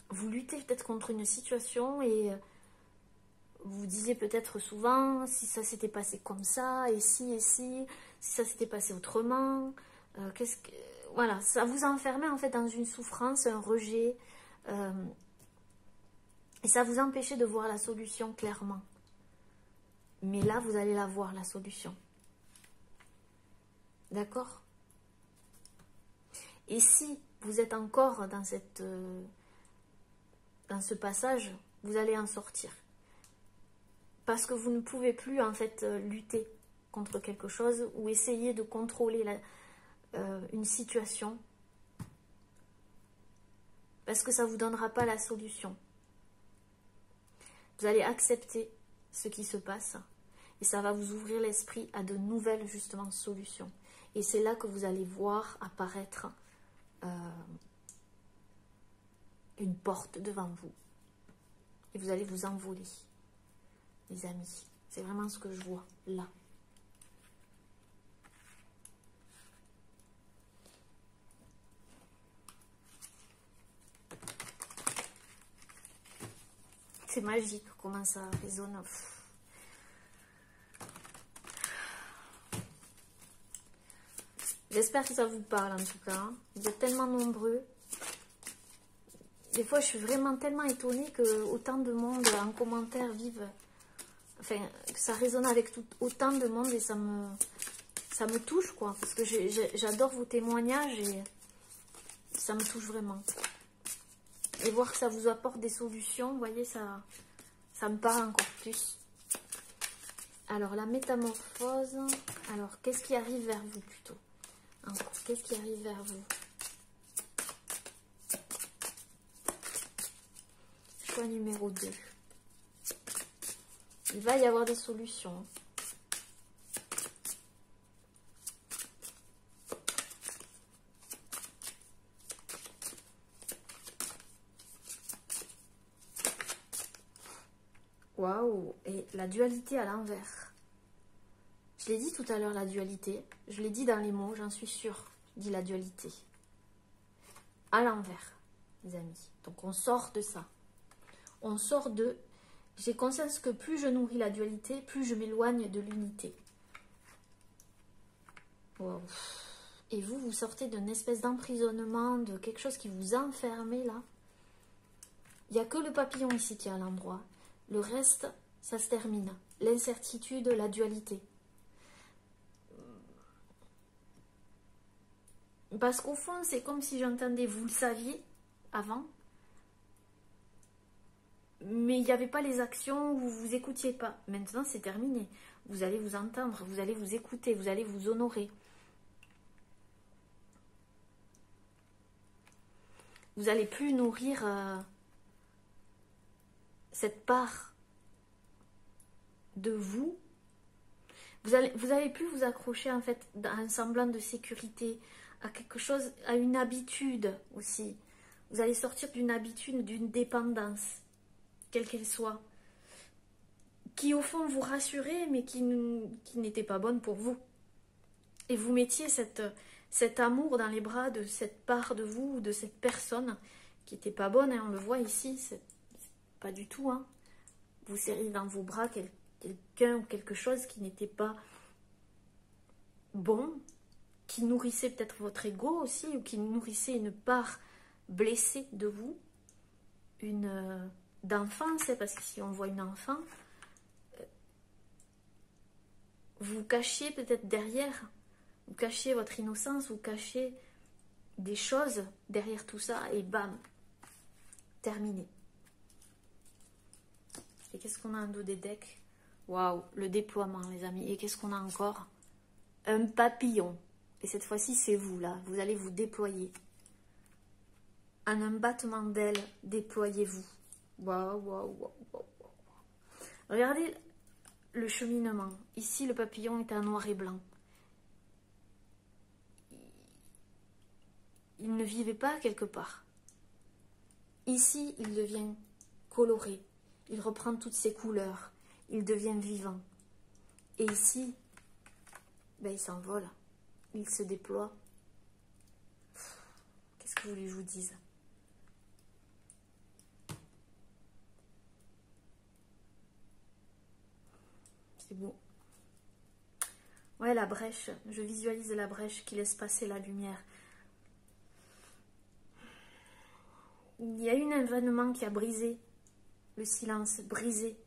vous luttez peut-être contre une situation et vous disiez peut-être souvent si ça s'était passé comme ça et si ça s'était passé autrement, voilà, ça vous enfermait en fait dans une souffrance, un rejet et ça vous empêchait de voir la solution clairement. Mais là, vous allez la voir, la solution. D'accord? Et si vous êtes encore dans ce passage, vous allez en sortir. Parce que vous ne pouvez plus en fait lutter contre quelque chose ou essayer de contrôler une situation. Parce que ça ne vous donnera pas la solution. Vous allez accepter ce qui se passe et ça va vous ouvrir l'esprit à de nouvelles justement solutions. Et c'est là que vous allez voir apparaître une porte devant vous. Et vous allez vous envoler, les amis. C'est vraiment ce que je vois là. C'est magique comment ça résonne. J'espère que ça vous parle en tout cas. Vous êtes tellement nombreux. Des fois, je suis vraiment tellement étonnée que autant de monde en commentaire vive. Enfin, que ça résonne avec autant de monde et ça me touche, quoi. Parce que j'adore vos témoignages et ça me touche vraiment. Et voir que ça vous apporte des solutions, vous voyez, ça me parle encore plus. Alors, la métamorphose. Alors, qu'est-ce qui arrive vers vous plutôt? Encore, qu'est-ce qui arrive vers vous? Choix numéro 2. Il va y avoir des solutions. Waouh! Et la dualité à l'envers. Je l'ai dit tout à l'heure, la dualité. Je l'ai dit dans les mots, j'en suis sûre. Je dis la dualité. À l'envers, les amis. Donc on sort de ça. On sort de... J'ai conscience que plus je nourris la dualité, plus je m'éloigne de l'unité. Wow. Et vous, vous sortez d'une espèce d'emprisonnement, de quelque chose qui vous enfermait là. Il n'y a que le papillon ici qui est à l'endroit. Le reste, ça se termine. L'incertitude, la dualité. Parce qu'au fond, c'est comme si j'entendais, vous le saviez avant, mais il n'y avait pas les actions, vous ne vous écoutiez pas. Maintenant, c'est terminé. Vous allez vous entendre, vous allez vous écouter, vous allez vous honorer. Vous n'allez plus nourrir cette part de vous. Vous allez plus vous accrocher en fait à un semblant de sécurité, à quelque chose, à une habitude aussi. Vous allez sortir d'une habitude, d'une dépendance, quelle qu'elle soit, qui au fond vous rassurait, mais qui n'était pas bonne pour vous. Et vous mettiez cet amour dans les bras de cette part de vous, de cette personne qui n'était pas bonne, hein, on le voit ici, c'est pas du tout. Hein. Vous serrez dans vos bras quelqu'un ou quelque chose qui n'était pas bon, qui nourrissait peut-être votre ego aussi, ou qui nourrissait une part blessée de vous, d'enfance, parce que si on voit une enfant, vous cachiez peut-être derrière, vous cachiez votre innocence, vous cachiez des choses derrière tout ça, et bam, terminé. Et qu'est-ce qu'on a en dos des decks? Waouh, le déploiement, les amis. Et qu'est-ce qu'on a encore? Un papillon. Et cette fois-ci, c'est vous, là. Vous allez vous déployer. En un battement d'ailes, déployez-vous. Waouh, waouh, waouh, waouh. Regardez le cheminement. Ici, le papillon est en noir et blanc. Il ne vivait pas quelque part. Ici, il devient coloré. Il reprend toutes ses couleurs. Il devient vivant. Et ici, ben, il s'envole. Il se déploie. Qu'est-ce que vous voulez que je vous dise? C'est beau. Ouais, la brèche. Je visualise la brèche qui laisse passer la lumière. Il y a eu un événement qui a brisé le silence, brisé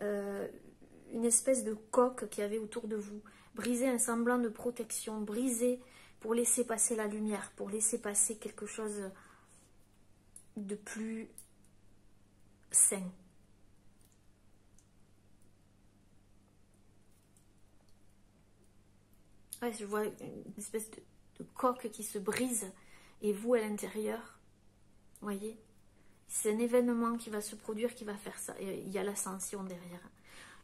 une espèce de coque qu'il y avait autour de vous, brisé un semblant de protection, brisé pour laisser passer la lumière, pour laisser passer quelque chose de plus sain. Ouais, je vois une espèce de coque qui se brise et vous à l'intérieur, voyez, c'est un événement qui va se produire, qui va faire ça. Et il y a l'ascension derrière.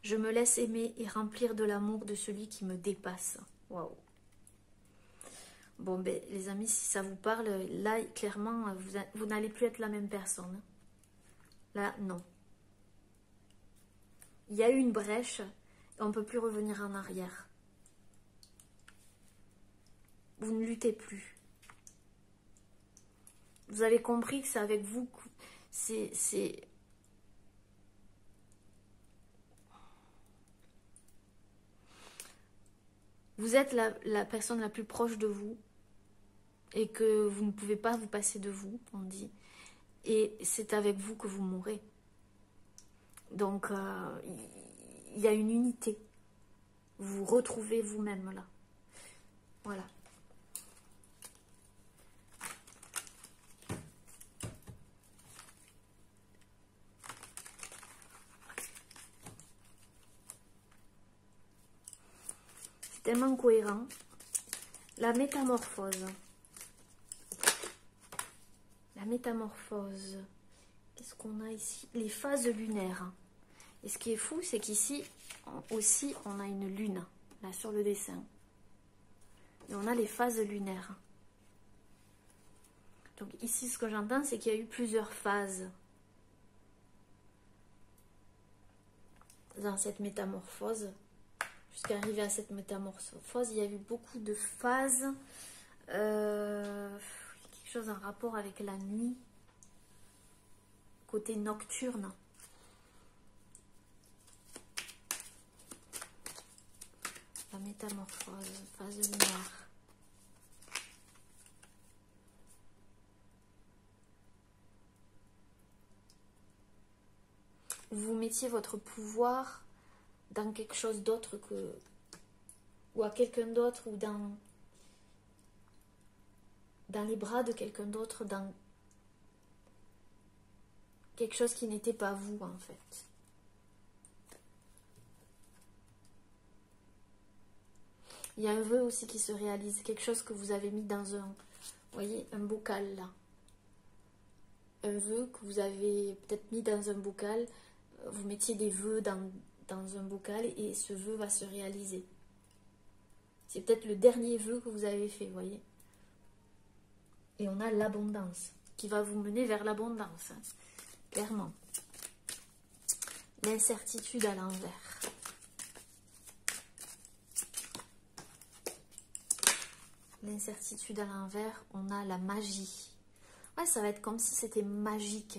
Je me laisse aimer et remplir de l'amour de celui qui me dépasse. Waouh. Bon, ben, les amis, si ça vous parle, là, clairement, vous n'allez plus être la même personne. Là, non. Il y a eu une brèche, et on ne peut plus revenir en arrière. Vous ne luttez plus. Vous avez compris que c'est avec vous que c'est... Vous êtes la personne la plus proche de vous et que vous ne pouvez pas vous passer de vous, on dit. Et c'est avec vous que vous mourrez. Donc, il y a une unité. Vous retrouvez vous-même là. Voilà. C'est tellement cohérent. La métamorphose. La métamorphose. Qu'est-ce qu'on a ici? Les phases lunaires. Et ce qui est fou, c'est qu'ici aussi, on a une lune, là sur le dessin. Et on a les phases lunaires. Donc ici, ce que j'entends, c'est qu'il y a eu plusieurs phases dans cette métamorphose. Jusqu'à arriver à cette métamorphose, il y a eu beaucoup de phases. Quelque chose en rapport avec la nuit. Côté nocturne. La métamorphose, phase lunaire. Vous mettiez votre pouvoir dans quelque chose d'autre que... ou à quelqu'un d'autre, ou dans les bras de quelqu'un d'autre, dans quelque chose qui n'était pas vous, en fait. Il y a un vœu aussi qui se réalise, quelque chose que vous avez mis dans un, vous voyez, un bocal là. Un vœu que vous avez peut-être mis dans un bocal, vous mettiez des vœux dans un bocal et ce vœu va se réaliser. C'est peut-être le dernier vœu que vous avez fait, vous voyez. Et on a l'abondance qui va vous mener vers l'abondance, hein, clairement. L'incertitude à l'envers. L'incertitude à l'envers, on a la magie. Ouais, ça va être comme si c'était magique.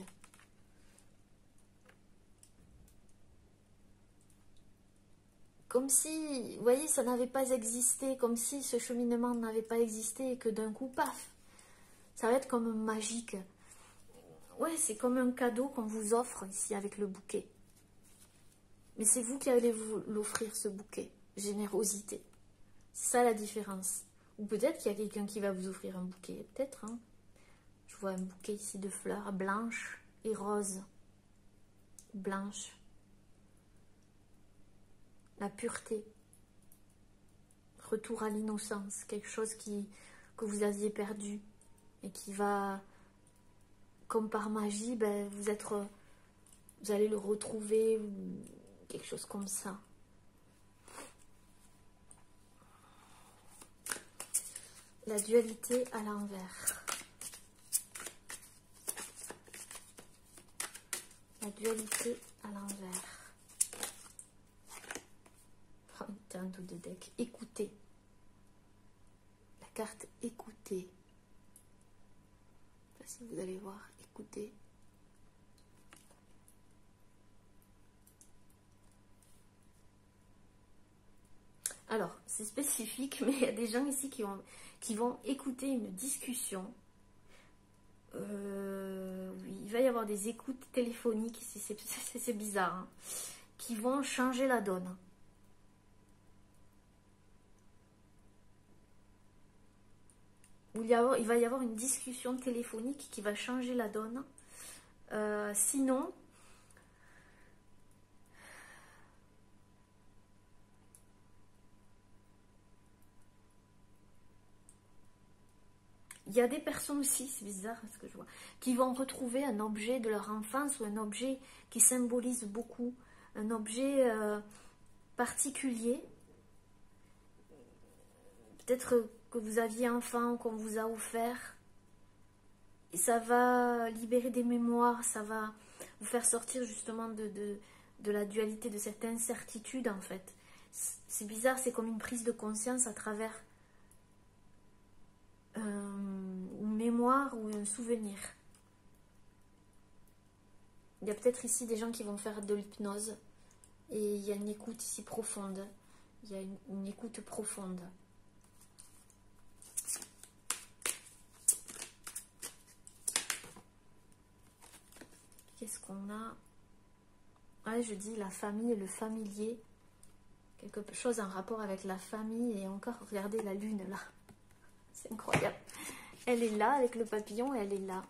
Comme si, vous voyez, ça n'avait pas existé, comme si ce cheminement n'avait pas existé et que d'un coup, paf, ça va être comme magique. Ouais, c'est comme un cadeau qu'on vous offre ici avec le bouquet. Mais c'est vous qui allez vous l'offrir, ce bouquet. Générosité. C'est ça la différence. Ou peut-être qu'il y a quelqu'un qui va vous offrir un bouquet. Peut-être, hein. Je vois un bouquet ici de fleurs blanches et roses. Blanches. La pureté. Retour à l'innocence. Quelque chose que vous aviez perdu. Et qui va, comme par magie, ben, vous allez le retrouver. Ou quelque chose comme ça. La dualité à l'envers. La dualité à l'envers. Oh, un dos de deck. Écoutez. La carte écoutez. Je sais pas si vous allez voir. Écoutez. Alors, c'est spécifique, mais il y a des gens ici qui vont écouter une discussion. Oui, il va y avoir des écoutes téléphoniques ici, c'est bizarre, hein, qui vont changer la donne. Il va y avoir une discussion téléphonique qui va changer la donne. Sinon... Il y a des personnes aussi, c'est bizarre ce que je vois, qui vont retrouver un objet de leur enfance ou un objet qui symbolise beaucoup, un objet particulier. Peut-être que vous aviez enfant ou qu'on vous a offert. Et ça va libérer des mémoires, ça va vous faire sortir justement de la dualité, de cette incertitude en fait. C'est bizarre, c'est comme une prise de conscience à travers une mémoire ou un souvenir. Il y a peut-être ici des gens qui vont faire de l'hypnose et il y a une écoute ici profonde Il y a une écoute profonde. Qu'est-ce qu'on a? Ouais, je dis la famille et le familier. Quelque chose en rapport avec la famille. Et encore, regardez la lune là. C'est incroyable. Elle est là avec le papillon et elle est là.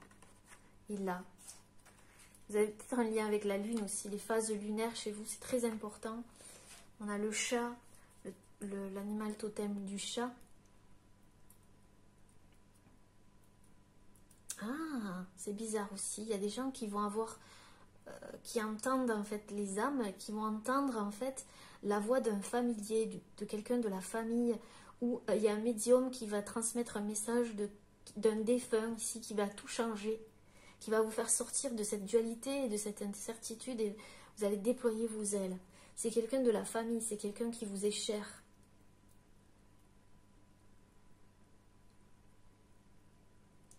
Et là. Vous avez peut-être un lien avec la lune aussi. Les phases lunaires chez vous, c'est très important. On a le chat, l'animal totem du chat. Ah, c'est bizarre aussi. Il y a des gens qui vont avoir, qui entendent en fait les âmes, qui vont entendre en fait la voix d'un familier, de quelqu'un de la famille, ou il y a un médium qui va transmettre un message d'un défunt ici qui va tout changer, qui va vous faire sortir de cette dualité et de cette incertitude et vous allez déployer vos ailes. C'est quelqu'un de la famille, c'est quelqu'un qui vous est cher.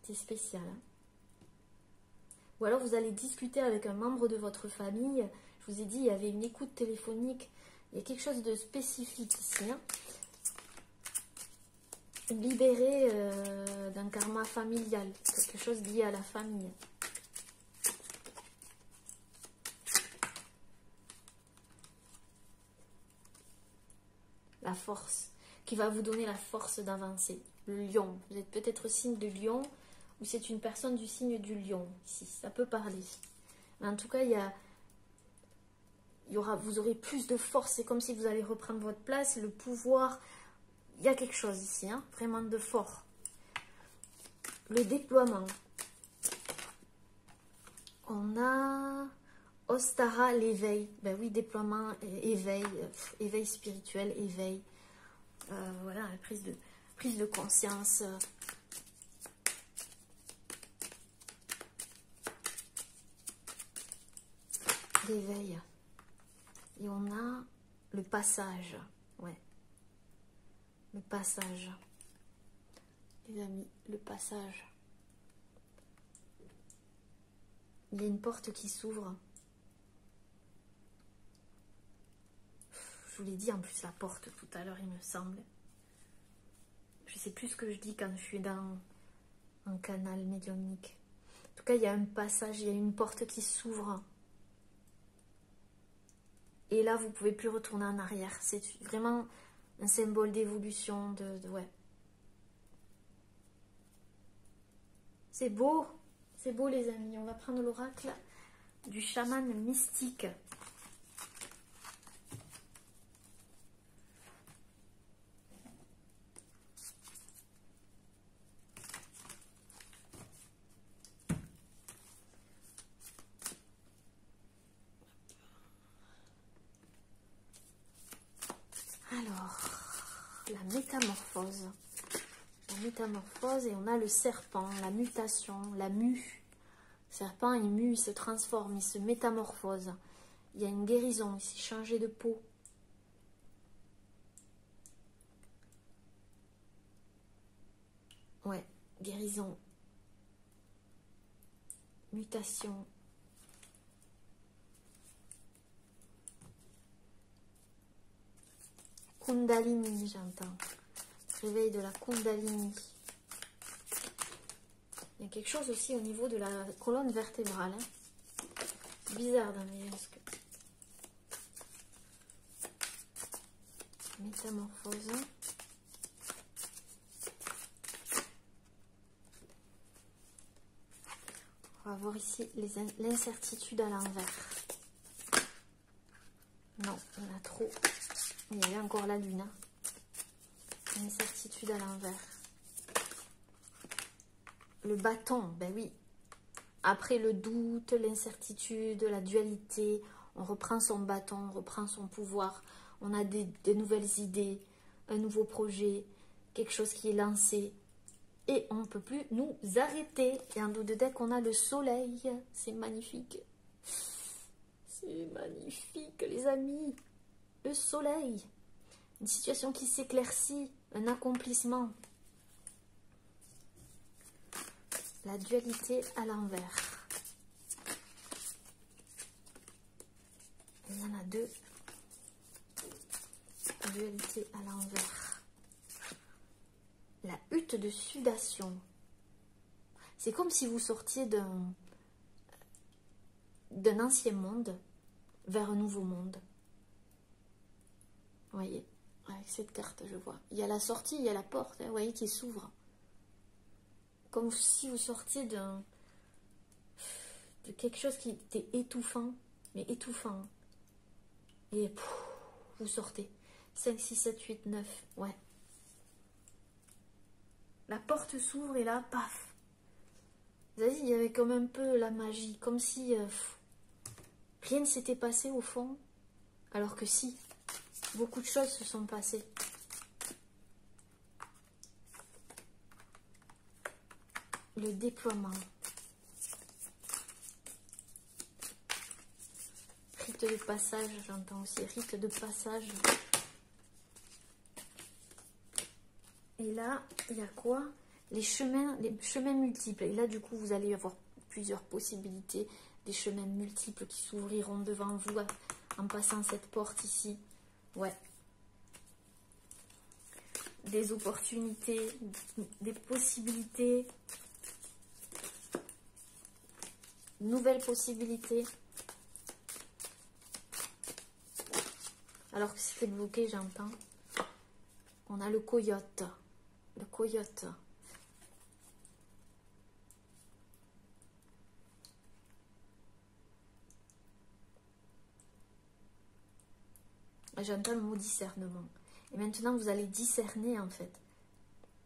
C'est spécial. Hein? Ou alors vous allez discuter avec un membre de votre famille. Je vous ai dit, il y avait une écoute téléphonique. Il y a quelque chose de spécifique ici. Hein? Libéré d'un karma familial. Quelque chose lié à la famille. La force. Qui va vous donner la force d'avancer. Le lion. Vous êtes peut-être signe de lion. Ou c'est une personne du signe du lion, ici, ça peut parler. Mais en tout cas, vous aurez plus de force, c'est comme si vous allez reprendre votre place, le pouvoir, il y a quelque chose ici, hein, vraiment de fort. Le déploiement. On a Ostara, l'éveil. Ben oui, déploiement, éveil, éveil spirituel, éveil. Voilà, la prise de conscience. D'éveil. Et on a le passage. Ouais. Le passage. Les amis, le passage. Il y a une porte qui s'ouvre. Je vous l'ai dit en plus la porte tout à l'heure, il me semble. Je sais plus ce que je dis quand je suis dans un canal médiumnique. En tout cas, il y a un passage, il y a une porte qui s'ouvre. Et là, vous ne pouvez plus retourner en arrière. C'est vraiment un symbole d'évolution. Ouais. C'est beau les amis. On va prendre l'oracle du chaman mystique. Alors, la métamorphose. La métamorphose, et on a le serpent, la mutation, la mue. Le serpent, il mue, il se transforme, il se métamorphose. Il y a une guérison ici, changer de peau. Ouais, guérison. Mutation. Kundalini, j'entends. Réveil de la Kundalini. Il y a quelque chose aussi au niveau de la colonne vertébrale. Hein. Bizarre dans les risques. Métamorphose. On va voir ici l'incertitude à l'envers. Non, il y en a trop. Il y avait encore la lune. Hein. L'incertitude à l'envers. Le bâton, ben oui. Après le doute, l'incertitude, la dualité, on reprend son bâton, on reprend son pouvoir. On a des nouvelles idées, un nouveau projet, quelque chose qui est lancé. Et on ne peut plus nous arrêter. Et en dos de deck, on a le soleil. C'est magnifique. C'est magnifique, les amis. Le soleil. Une situation qui s'éclaircit. Un accomplissement. La dualité à l'envers. Il y en a deux. dualité à l'envers. La hutte de sudation. C'est comme si vous sortiez d'un ancien monde vers un nouveau monde. Vous voyez, avec cette carte, je vois. Il y a la sortie, il y a la porte, hein, vous voyez, qui s'ouvre. Comme si vous sortiez de quelque chose qui était étouffant, mais étouffant. Et vous sortez. 5, 6, 7, 8, 9, ouais. La porte s'ouvre et là, paf. Vous avez dit, il y avait comme un peu la magie, comme si rien ne s'était passé au fond, alors que si, beaucoup de choses se sont passées. Le déploiement. Rite de passage, j'entends aussi, rite de passage. Et là, il y a quoi? Les chemins multiples. Et là, du coup, vous allez avoir plusieurs possibilités. Des chemins multiples qui s'ouvriront devant vous en passant cette porte ici. Ouais. Des opportunités, des possibilités. Nouvelles possibilités. Alors que c'était bloqué, j'entends. On a le coyote. Le coyote. J'entends le mot discernement. Et maintenant, vous allez discerner, en fait,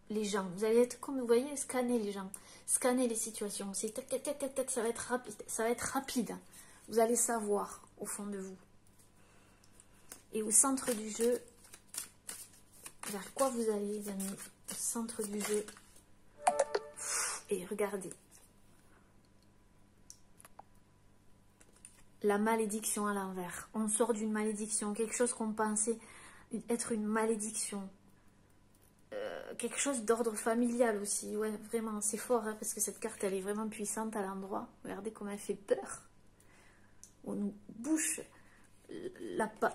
les gens. Vous allez être, comme vous voyez, scanner les gens. Scanner les situations. C'est tac, tac, tac, tac, tac, ça va être rapide. Ça va être rapide. Vous allez savoir, au fond de vous. Et au centre du jeu, vers quoi vous allez, les amis? Au centre du jeu. Et regardez. La malédiction à l'envers. On sort d'une malédiction. Quelque chose qu'on pensait être une malédiction. Quelque chose d'ordre familial aussi. Ouais, vraiment, c'est fort, hein, parce que cette carte, elle est vraiment puissante à l'endroit. Regardez comme elle fait peur. On nous bouche.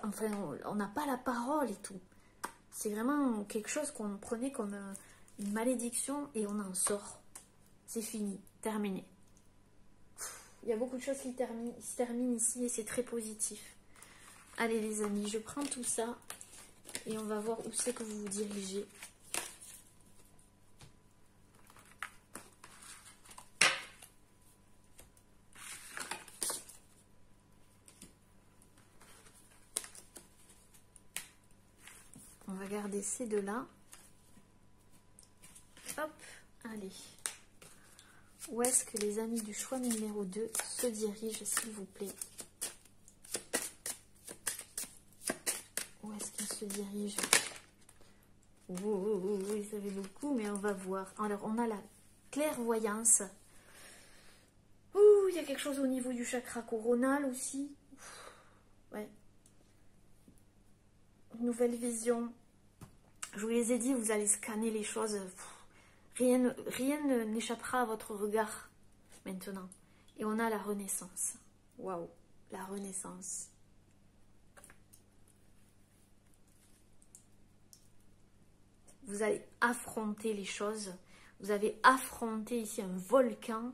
Enfin, on n'a pas la parole et tout. C'est vraiment quelque chose qu'on prenait comme une malédiction et on en sort. C'est fini, terminé. Il y a beaucoup de choses qui se terminent ici et c'est très positif. Allez les amis, je prends tout ça et on va voir où c'est que vous vous dirigez. On va garder ces deux-là. Hop, allez. Où est-ce que les amis du choix numéro 2 se dirigent, s'il vous plaît? Où est-ce qu'ils se dirigent? Oui, ça fait beaucoup, mais on va voir. Alors, on a la clairvoyance. Ouh, il y a quelque chose au niveau du chakra coronal aussi. Ouais. Nouvelle vision. Je vous les ai dit, vous allez scanner les choses. Rien n'échappera à votre regard maintenant. Et on a la renaissance. Waouh, la renaissance. Vous allez affronter les choses. Vous avez affronté ici un volcan.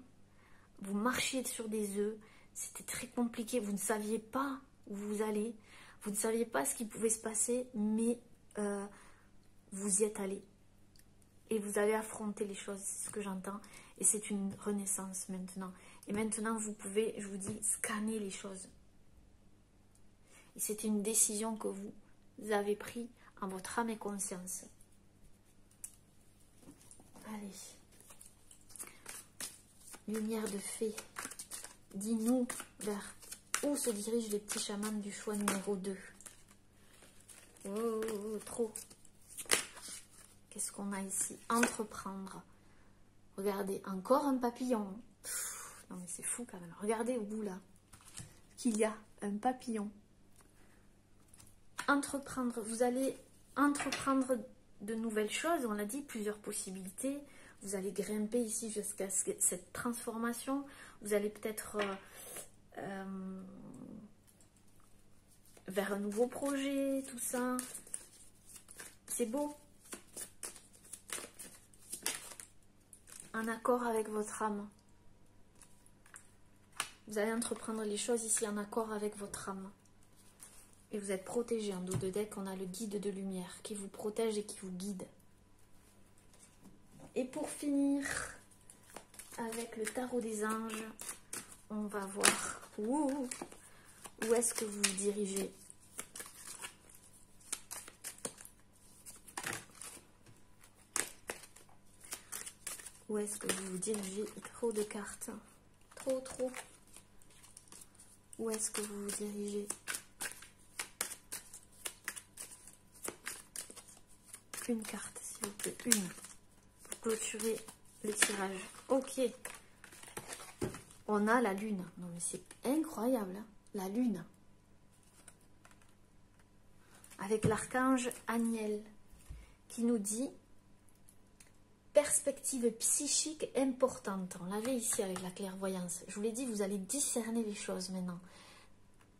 Vous marchiez sur des œufs. C'était très compliqué. Vous ne saviez pas où vous allez. Vous ne saviez pas ce qui pouvait se passer. Mais vous y êtes allé. Et vous allez affronter les choses. C'est ce que j'entends. Et c'est une renaissance maintenant. Et maintenant, vous pouvez, je vous dis, scanner les choses. Et c'est une décision que vous avez prise en votre âme et conscience. Allez. Lumière de fée. Dis-nous vers où se dirigent les petits chamans du choix numéro 2. Oh, trop. Qu'est-ce qu'on a ici? Entreprendre. Regardez, encore un papillon. Pff, non mais c'est fou quand même. Regardez au bout là. Qu'il y a un papillon. Entreprendre. Vous allez entreprendre de nouvelles choses. On l'a dit, plusieurs possibilités. Vous allez grimper ici jusqu'à cette transformation. Vous allez peut-être vers un nouveau projet, tout ça. C'est beau. En accord avec votre âme. Vous allez entreprendre les choses ici en accord avec votre âme. Et vous êtes protégé. En dos de deck, on a le guide de lumière qui vous protège et qui vous guide. Et pour finir, avec le tarot des anges, on va voir où est-ce que vous vous dirigez. Où est-ce que vous vous dirigez? Trop de cartes. Trop. Où est-ce que vous vous dirigez? Une carte, s'il vous plaît. Une. Pour clôturer le tirage. Ok. On a la lune. Non mais c'est incroyable. Hein, la lune. Avec l'archange Aniel. Qui nous dit... Perspective psychique importante. On l'avait ici avec la clairvoyance. Je vous l'ai dit, vous allez discerner les choses maintenant.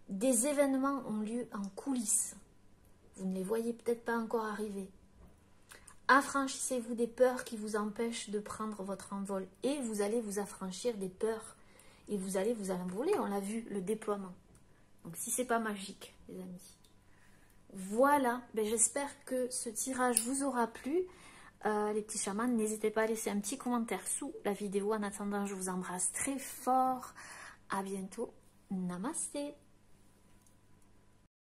Des événements ont lieu en coulisses. Vous ne les voyez peut-être pas encore arriver. Affranchissez-vous des peurs qui vous empêchent de prendre votre envol. Et vous allez vous affranchir des peurs. Et vous allez vous envoler. On l'a vu, le déploiement. Donc si c'est pas magique, les amis. Voilà. Ben, j'espère que ce tirage vous aura plu. Les petits chamans, n'hésitez pas à laisser un petit commentaire sous la vidéo. En attendant, je vous embrasse très fort. À bientôt. Namasté.